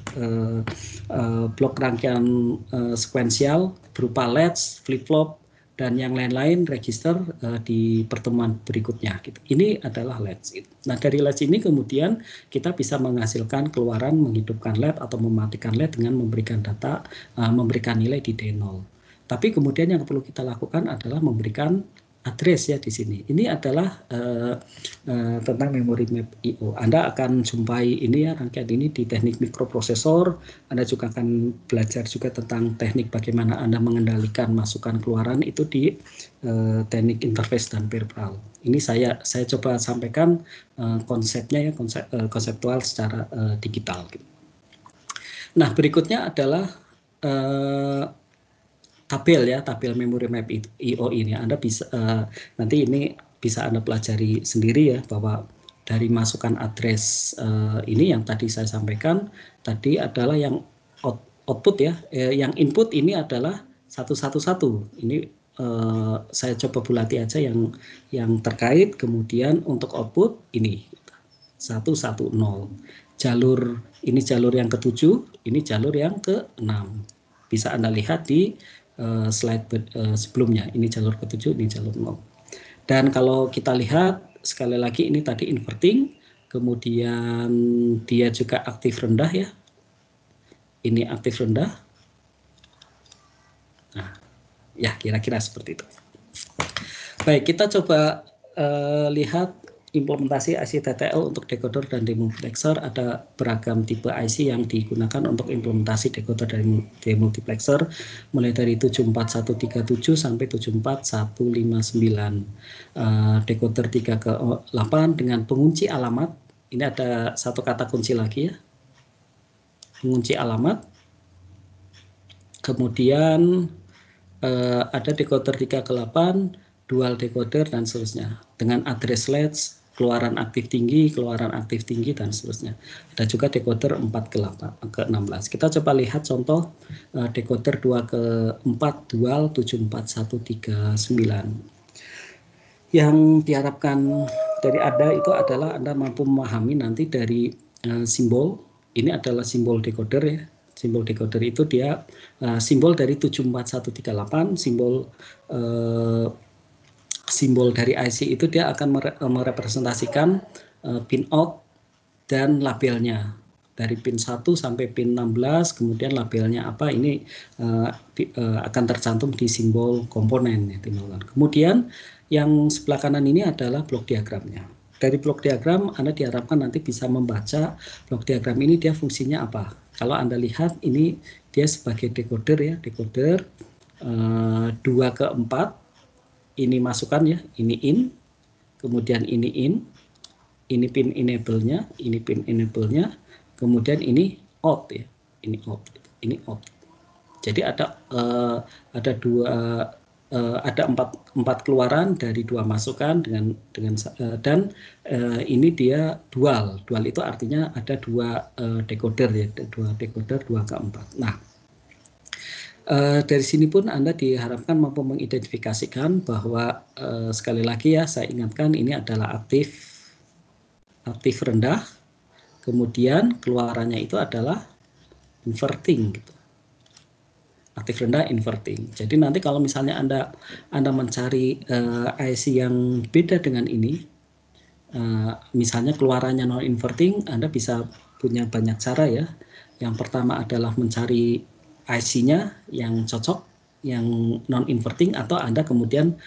rangkaian sekuensial berupa latch, flip-flop dan yang lain-lain register di pertemuan berikutnya. Gitu. Ini adalah latch. Gitu. Nah dari latch ini kemudian kita bisa menghasilkan keluaran menghidupkan LED atau mematikan LED dengan memberikan data, memberikan nilai di D0. Tapi kemudian yang perlu kita lakukan adalah memberikan address ya di sini. Ini adalah tentang memory map I/O. Anda akan jumpai ini ya rangkaian ini di teknik mikroprosesor. Anda juga akan belajar juga tentang teknik bagaimana Anda mengendalikan masukan keluaran itu di teknik interface dan peripheral. Ini saya coba sampaikan konsepnya ya konseptual secara digital. Gitu. Nah berikutnya adalah tabel memory map I/O ini. Anda bisa nanti ini bisa Anda pelajari sendiri ya bahwa dari masukan address ini yang tadi saya sampaikan tadi adalah yang output ya, yang input ini adalah 111. Ini saya coba bulati aja yang terkait. Kemudian untuk output ini 110. Jalur ini jalur yang ke-7, ini jalur yang ke-6. Bisa Anda lihat di slide sebelumnya. Ini jalur ke-7, ini jalur 0. Dan kalau kita lihat sekali lagi ini tadi inverting, kemudian dia juga aktif rendah ya. Ini aktif rendah. Nah, ya kira-kira seperti itu. Baik, kita coba lihat implementasi IC TTL untuk decoder dan demultiplexer. Ada beragam tipe IC yang digunakan untuk implementasi decoder dan demultiplexer mulai dari 74137 sampai 74159. Decoder 3 ke 8 dengan pengunci alamat. Ini ada satu kata kunci lagi ya. Pengunci alamat. Kemudian ada decoder 3 ke 8, dual decoder dan seterusnya dengan address latch, keluaran aktif tinggi, dan seterusnya. Ada juga decoder 4 ke 8 ke 16. Kita coba lihat contoh decoder 2 ke 4 dual 74139. Yang diharapkan dari Anda itu adalah Anda mampu memahami nanti dari simbol. Ini adalah simbol decoder ya. Simbol decoder itu dia simbol dari 74138, simbol dari IC itu dia akan merepresentasikan pin out dan labelnya. Dari pin 1 sampai pin 16, kemudian labelnya apa, ini akan tercantum di simbol komponen. Ya, kemudian yang sebelah kanan ini adalah blok diagramnya. dari blok diagram Anda diharapkan nanti bisa membaca blok diagram ini dia fungsinya apa. Kalau Anda lihat ini dia sebagai decoder ya, decoder 2 ke 4, ini masukan ya, ini in, kemudian ini pin enable-nya, kemudian ini out ya, ini out. Jadi ada empat keluaran dari 2 masukan dan ini dia dual itu artinya ada 2 decoder ya, 2 decoder 2 ke 4. Nah, dari sini pun Anda diharapkan mampu mengidentifikasikan bahwa sekali lagi ya saya ingatkan ini adalah aktif rendah, kemudian keluarannya itu adalah inverting gitu. Aktif rendah inverting. Jadi nanti kalau misalnya Anda mencari IC yang beda dengan ini, misalnya keluarannya non inverting, Anda bisa punya banyak cara ya. Yang pertama adalah mencari IC-nya yang cocok, yang non inverting, atau Anda kemudian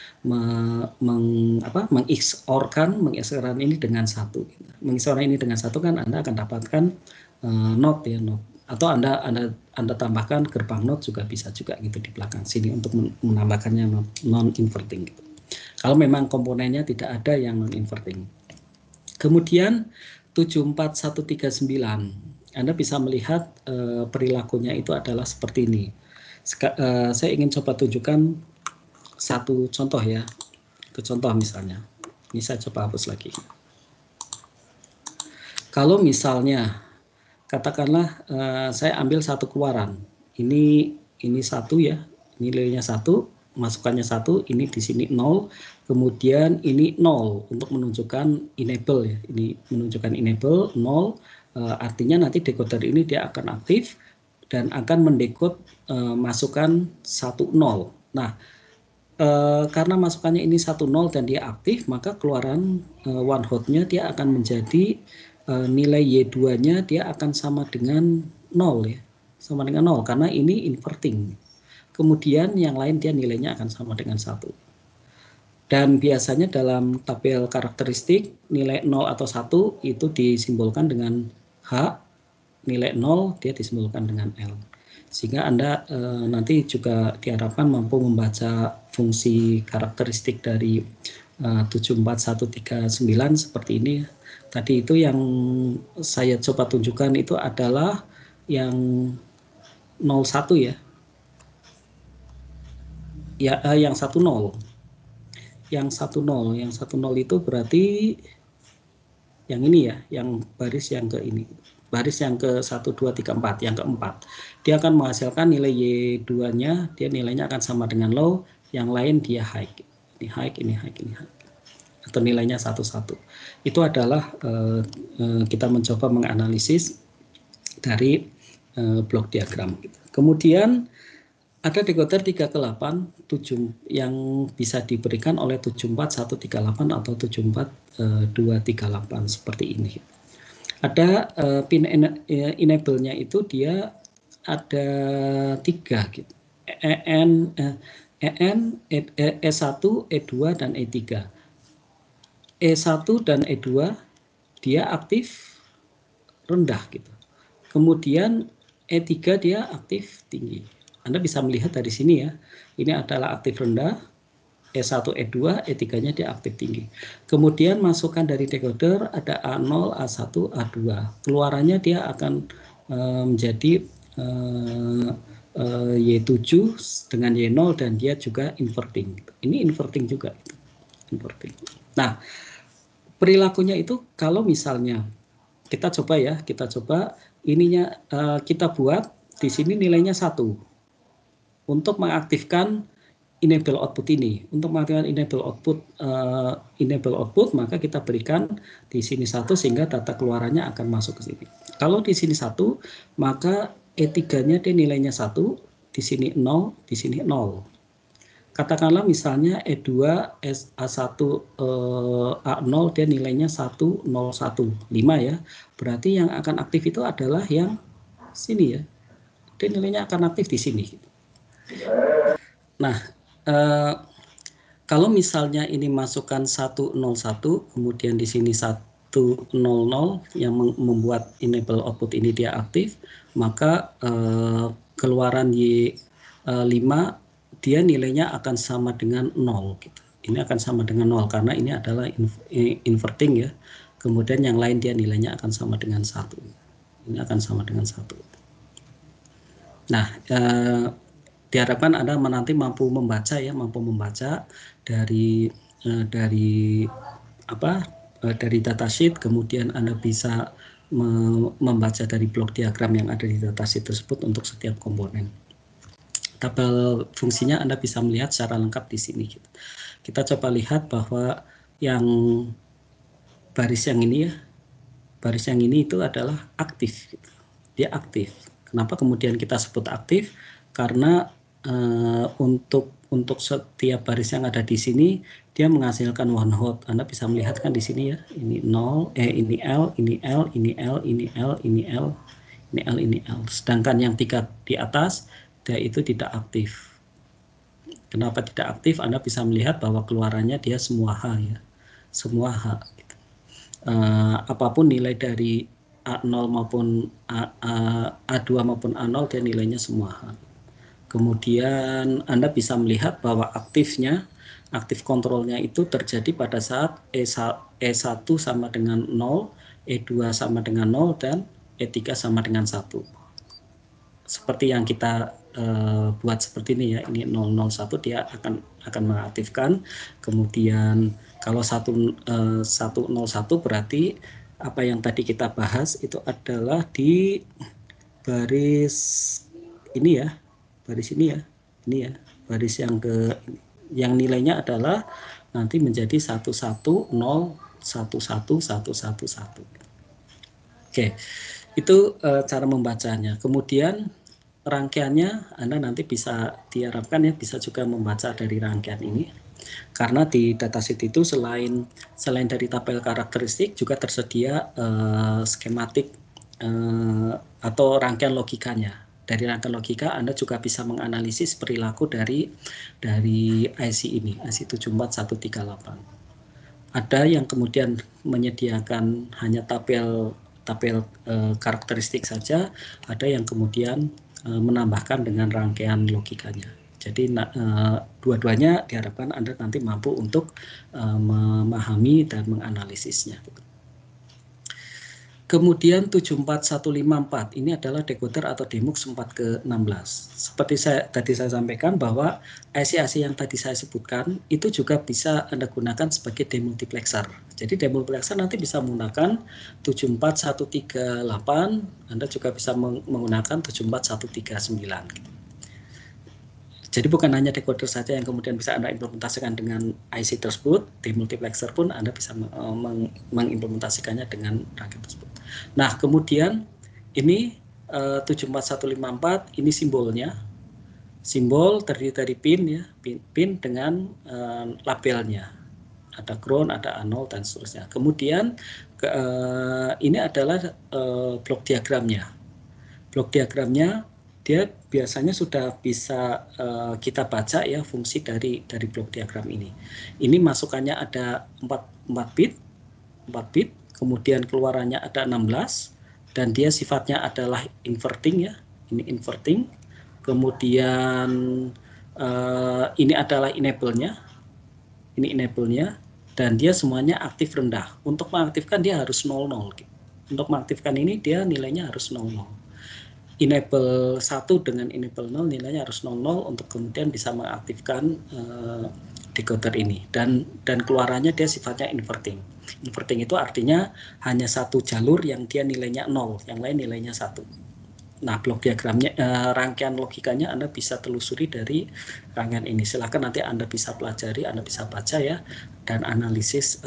mengXOR-kan ini dengan satu. MengXOR ini dengan satu kan Anda akan dapatkan NOT ya, NOT. Atau Anda tambahkan gerbang NOT juga bisa juga gitu di belakang sini untuk menambahkannya non inverting gitu. Kalau memang komponennya tidak ada yang non inverting. Kemudian 74139, Anda bisa melihat perilakunya itu adalah seperti ini. Saya ingin coba tunjukkan satu contoh ya. Itu contoh misalnya. Ini saya coba hapus lagi. Kalau misalnya katakanlah saya ambil satu keluaran. Ini satu ya. Ini nilainya 1, masukannya 1, ini di sini 0, kemudian ini 0 untuk menunjukkan enable ya. Ini menunjukkan enable 0, artinya nanti decoder ini dia akan aktif dan akan mendekode masukan 1 0. Nah, karena masukannya ini 1 0 dan dia aktif, maka keluaran one hot-nya dia akan menjadi nilai Y2-nya dia akan sama dengan 0 ya. Sama dengan 0 karena ini inverting. Kemudian yang lain dia nilainya akan sama dengan 1. Dan biasanya dalam tabel karakteristik nilai 0 atau 1 itu disimbolkan dengan H, nilai 0 dia disimbolkan dengan L. Sehingga Anda nanti juga diharapkan mampu membaca fungsi karakteristik dari 74139 seperti ini. Tadi itu yang saya coba tunjukkan itu adalah yang 01 ya. Ya, yang 10. Yang 10 itu berarti yang ini ya, yang baris yang ke ini. Baris yang ke 1 2 3 4, yang keempat. Dia akan menghasilkan nilai Y2-nya, dia nilainya akan sama dengan low, yang lain dia high. Ini high, ini high, ini high. Atau nilainya 1 1. Itu adalah kita mencoba menganalisis dari blok diagram. Kemudian ada decoder 3 ke 8 yang bisa diberikan oleh 74138 atau 74238 seperti ini. Ada pin enable-nya itu dia ada 3 gitu. EN, E1, E2 dan E3. E1 dan E2 dia aktif rendah gitu. Kemudian E3 dia aktif tinggi. Anda bisa melihat dari sini ya. Ini adalah aktif rendah, E1, E2, E3-nya dia aktif tinggi. Kemudian masukan dari decoder ada A0, A1, A2. Keluarannya dia akan menjadi Y7 dengan Y0 dan dia juga inverting. Ini inverting juga. Inverting. Nah, perilakunya itu kalau misalnya kita coba ininya kita buat di sini nilainya 1 untuk mengaktifkan enable output ini. Untuk mengaktifkan enable output maka kita berikan di sini 1 sehingga data keluarannya akan masuk ke sini. Kalau di sini 1 maka E3-nya dia nilainya 1, di sini 0, di sini 0. Katakanlah misalnya E2 A1 A0 dia nilainya 10115 ya. Berarti yang akan aktif itu adalah yang sini ya. Dia nilainya akan aktif di sini. Nah, Kalau misalnya ini masukkan 101, kemudian di sini 100 yang membuat enable output ini dia aktif, maka keluaran Y5 dia nilainya akan sama dengan 0 gitu. Ini akan sama dengan 0 karena ini adalah inverting ya. Kemudian yang lain dia nilainya akan sama dengan 1. Ini akan sama dengan 1. Nah, diharapkan Anda nanti mampu membaca ya, dari datasheet, kemudian Anda bisa membaca dari blok diagram yang ada di datasheet tersebut untuk setiap komponen. Tabel fungsinya Anda bisa melihat secara lengkap di sini. Kita coba lihat bahwa yang baris yang ini ya, baris yang ini itu adalah aktif. Dia aktif. Kenapa kemudian kita sebut aktif? Karena untuk setiap baris yang ada di sini dia menghasilkan one hot. Anda bisa melihat kan di sini ya, ini 0, ini L, ini L, ini L, ini L, ini L, ini L, ini L. Sedangkan yang 3 di atas dia itu tidak aktif. Kenapa tidak aktif? Anda bisa melihat bahwa keluarannya dia semua H ya, semua H. Gitu. Apapun nilai dari A0 maupun A2 maupun A0 dia nilainya semua H. Kemudian Anda bisa melihat bahwa aktif kontrolnya itu terjadi pada saat E1 sama dengan 0, E2 sama dengan 0, dan E3 sama dengan 1. Seperti yang kita buat seperti ini ya, ini 001 dia akan mengaktifkan. Kemudian kalau 101 berarti apa yang tadi kita bahas itu adalah di baris ini ya, baris ini ya, baris yang nilainya adalah nanti menjadi 110111111. Oke, itu cara membacanya. Kemudian rangkaiannya Anda nanti bisa diharapkan ya bisa juga membaca dari rangkaian ini. Karena di datasheet itu selain dari tabel karakteristik juga tersedia skematik atau rangkaian logikanya. Dari rangkaian logika Anda juga bisa menganalisis perilaku dari IC ini, IC 74138. Ada yang kemudian menyediakan hanya tabel karakteristik saja, ada yang kemudian menambahkan dengan rangkaian logikanya. Jadi dua-duanya diharapkan Anda nanti mampu untuk memahami dan menganalisisnya. Kemudian 74154 ini adalah decoder atau demux 4 ke 16. Seperti tadi saya sampaikan bahwa IC-IC yang tadi saya sebutkan itu juga bisa Anda gunakan sebagai demultiplexer. Jadi demultiplexer nanti bisa menggunakan 74138, Anda juga bisa menggunakan 74139. Jadi bukan hanya decoder saja yang kemudian bisa Anda implementasikan dengan IC tersebut, demultiplexer pun Anda bisa mengimplementasikannya dengan rangkaian tersebut. Nah, kemudian ini 74154 ini simbolnya. Simbol terdiri dari pin ya, pin dengan labelnya. Ada ground, ada A0 dan seterusnya. Kemudian ini adalah blok diagramnya. Blok diagramnya dia biasanya sudah bisa kita baca ya fungsi dari blok diagram ini. Ini masukannya ada 4 bit, kemudian keluarannya ada 16 dan dia sifatnya adalah inverting ya. Ini inverting. Kemudian ini adalah enable-nya. Ini enable-nya dan dia semuanya aktif rendah. Untuk mengaktifkan dia harus 00. Untuk mengaktifkan ini dia nilainya harus 00. Enable 1 dengan enable 0 nilainya harus 00 untuk kemudian bisa mengaktifkan decoder ini dan keluarannya dia sifatnya inverting. Inverting itu artinya hanya satu jalur yang dia nilainya 0, yang lain nilainya 1. Nah, blok diagramnya, rangkaian logikanya Anda bisa telusuri dari rangkaian ini. Silakan nanti Anda bisa pelajari, Anda bisa baca ya, dan analisis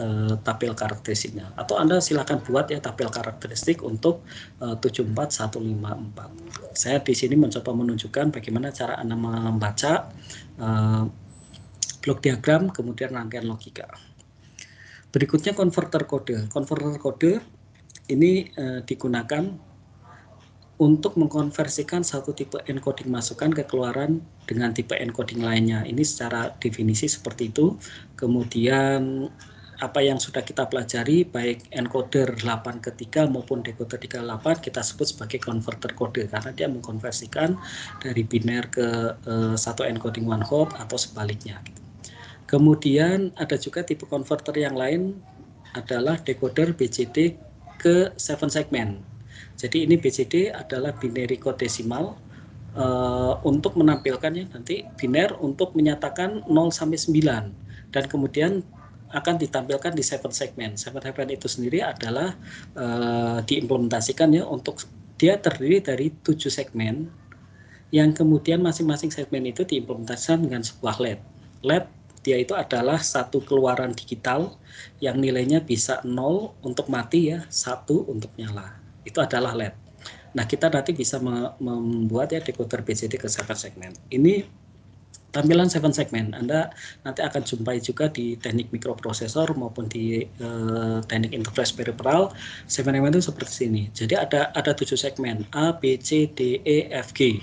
tabel karakteristiknya. Atau Anda silakan buat ya tabel karakteristik untuk 74154. Saya di sini mencoba menunjukkan bagaimana cara Anda membaca blok diagram, kemudian rangkaian logika. Berikutnya konverter kode. Konverter kode ini digunakan untuk mengkonversikan satu tipe encoding masukan ke keluaran dengan tipe encoding lainnya. Ini secara definisi seperti itu. Kemudian apa yang sudah kita pelajari baik encoder 8 ke 3 maupun decoder 38 kita sebut sebagai converter kode karena dia mengkonversikan dari biner ke satu encoding one hot atau sebaliknya. Kemudian ada juga tipe converter yang lain adalah decoder BCD ke 7 segmen. Jadi ini BCD adalah binary code desimal untuk menampilkannya nanti biner untuk menyatakan 0 sampai 9 dan kemudian akan ditampilkan di 7 segmen. 7 segmen itu sendiri adalah diimplementasikan ya untuk dia terdiri dari 7 segmen yang kemudian masing-masing segmen itu diimplementasikan dengan sebuah LED. LED dia itu adalah satu keluaran digital yang nilainya bisa 0 untuk mati ya, 1 untuk nyala. Itu adalah LED. Nah, kita nanti bisa membuat ya decoder BCD ke 7 segmen. Ini tampilan 7 segmen. Anda nanti akan jumpai juga di teknik mikroprosesor maupun di teknik interface peripheral. 7 segmen itu seperti ini. Jadi ada 7 segmen A, B, C, D, E, F, G.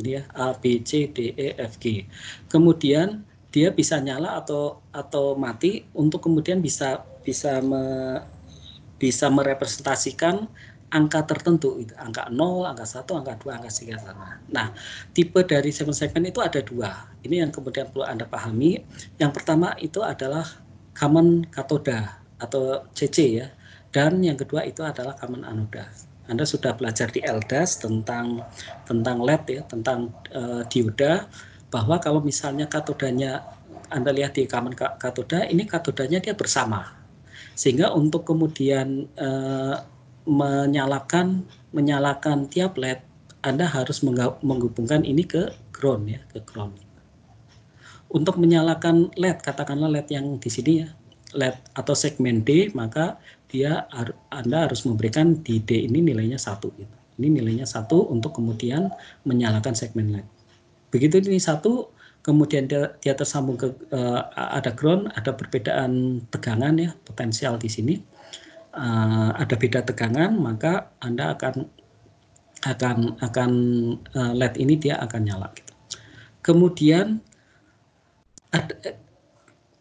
Ini ya A, B, C, D, E, F, G. Kemudian dia bisa nyala atau mati untuk kemudian bisa merepresentasikan angka tertentu, angka 0, angka 1, angka 2, angka 3 sana. Nah, tipe dari 7 segmen itu ada dua. Ini yang kemudian perlu Anda pahami. Yang pertama itu adalah common katoda atau CC ya. Dan yang kedua itu adalah common anoda. Anda sudah belajar di LDAS tentang LED ya, tentang dioda, bahwa kalau misalnya katodanya Anda lihat di common katoda, ini katodanya dia bersama. Sehingga untuk kemudian menyalakan tiap LED, Anda harus menghubungkan ini ke ground ya, ke ground. Untuk menyalakan LED, katakanlah LED yang di sini ya, LED atau segmen D, maka Anda harus memberikan di D ini nilainya 1 gitu. Ini nilainya 1 untuk kemudian menyalakan segmen LED. Begitu ini 1, kemudian dia tersambung ke ada ground, ada perbedaan tegangan ya, potensial di sini. Ada beda tegangan, maka Anda akan LED ini dia akan nyala gitu. Kemudian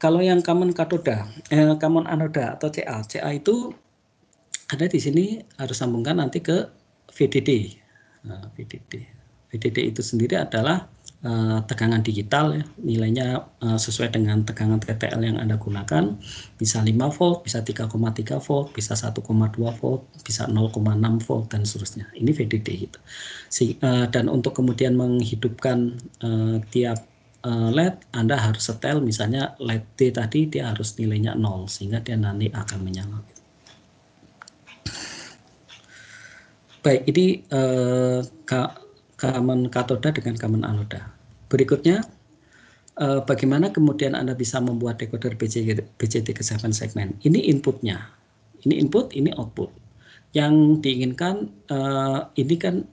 kalau yang common katoda, common anoda atau CA itu ada di sini harus sambungkan nanti ke VDD. Nah, VDD itu sendiri adalah tegangan digital ya, nilainya sesuai dengan tegangan TTL yang Anda gunakan, bisa 5 volt, bisa 3,3 volt, bisa 1,2 volt, bisa 0,6 volt dan seterusnya. Ini VDD gitu. Dan untuk kemudian menghidupkan tiap LED, Anda harus setel misalnya LED D tadi dia harus nilainya 0 sehingga dia nanti akan menyala. Baik, ini common katoda dengan common anoda. Berikutnya, bagaimana kemudian Anda bisa membuat decoder BCD ke 7 segmen. Ini inputnya, ini input, ini output. Yang diinginkan ini kan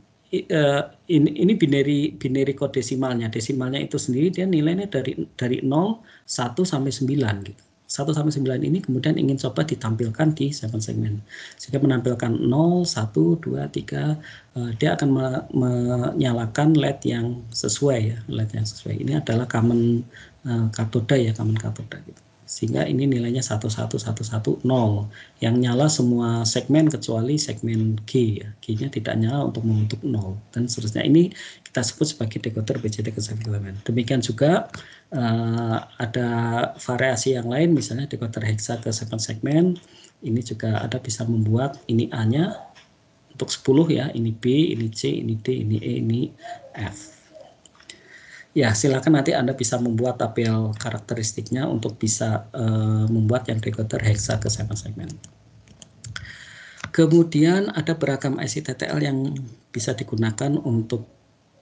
ini binary code desimalnya. Desimalnya itu sendiri dia nilainya dari 0, 1 sampai 9 gitu. 1 sampai 9 ini kemudian ingin coba ditampilkan di 7 segmen. Sehingga menampilkan 0, 1, 2, 3, dia akan menyalakan LED yang sesuai ya, LED yang sesuai. Ini adalah common katoda ya, common katoda gitu. Sehingga ini nilainya 11110 yang nyala semua segmen kecuali segmen G ya. G-nya tidak nyala untuk membentuk 0 dan seterusnya. Ini kita sebut sebagai decoder BCD ke 7 segmen. Demikian juga ada variasi yang lain, misalnya decoder hexa ke 7 segmen. Ini juga ada bisa membuat ini A-nya untuk 10 ya, ini B, ini C, ini D, ini E, ini F. Ya, silakan nanti Anda bisa membuat tabel karakteristiknya untuk bisa membuat yang decoder hexa ke 7 segmen. Kemudian ada beragam IC TTL yang bisa digunakan untuk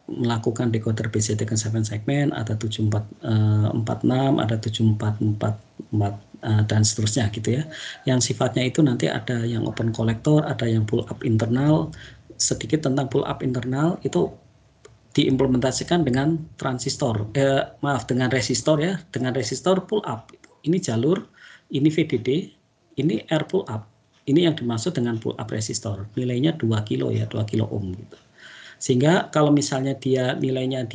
melakukan decoder BCD ke 7 segmen, ada 7446, ada 7444 dan seterusnya gitu ya. Yang sifatnya itu nanti ada yang open collector, ada yang pull up internal. Sedikit tentang pull up internal itu diimplementasikan dengan transistor, dengan resistor ya, dengan resistor pull up. Ini jalur, ini VDD, ini R pull up. Ini yang dimaksud dengan pull up resistor. Nilainya 2 kilo ya, 2 kilo ohm gitu. Sehingga kalau misalnya dia nilainya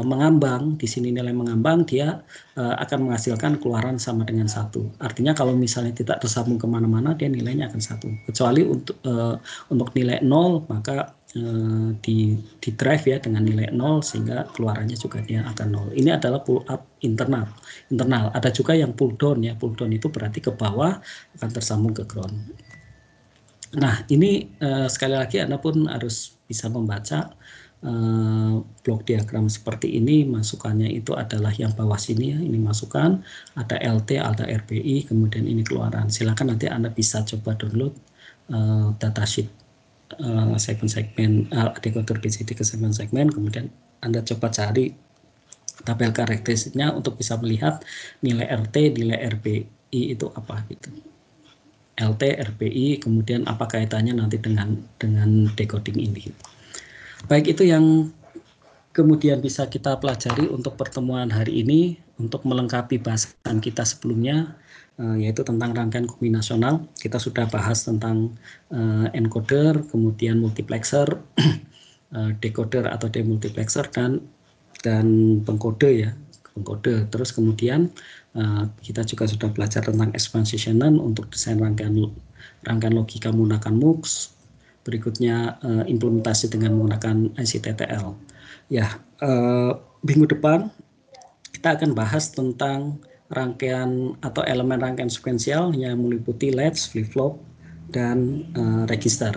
mengambang, di sini nilai mengambang, dia akan menghasilkan keluaran sama dengan 1. Artinya kalau misalnya tidak tersambung kemana-mana, dia nilainya akan 1. Kecuali untuk nilai 0, maka di drive ya dengan nilai 0, sehingga keluarannya juga dia akan 0. Ini adalah pull up internal. Ada juga yang pull down ya. Pull down itu berarti ke bawah akan tersambung ke ground. Nah, ini sekali lagi Anda pun harus bisa membaca blok diagram seperti ini. Masukannya itu adalah yang bawah sini ya, ini masukan, ada LT, ada RPI, kemudian ini keluaran. Silakan nanti Anda bisa coba download datasheet segmen-segmen decoder BCD ke segmen-segmen, kemudian Anda coba cari tabel karakteristiknya untuk bisa melihat nilai RT, nilai RPI itu apa gitu. LT, RPI, kemudian apa kaitannya nanti dengan decoding ini. Baik, itu yang kemudian bisa kita pelajari untuk pertemuan hari ini untuk melengkapi bahasan kita sebelumnya, yaitu tentang rangkaian kombinasional. Kita sudah bahas tentang encoder, kemudian multiplexer, decoder atau demultiplexer, dan pengkode ya, pengkode. Terus kemudian kita juga sudah belajar tentang expansion untuk desain rangkaian logika menggunakan MUX. Berikutnya implementasi dengan menggunakan IC TTL. Ya, minggu depan kita akan bahas tentang rangkaian atau elemen rangkaian sekuensial yang meliputi latch, flip-flop, dan register.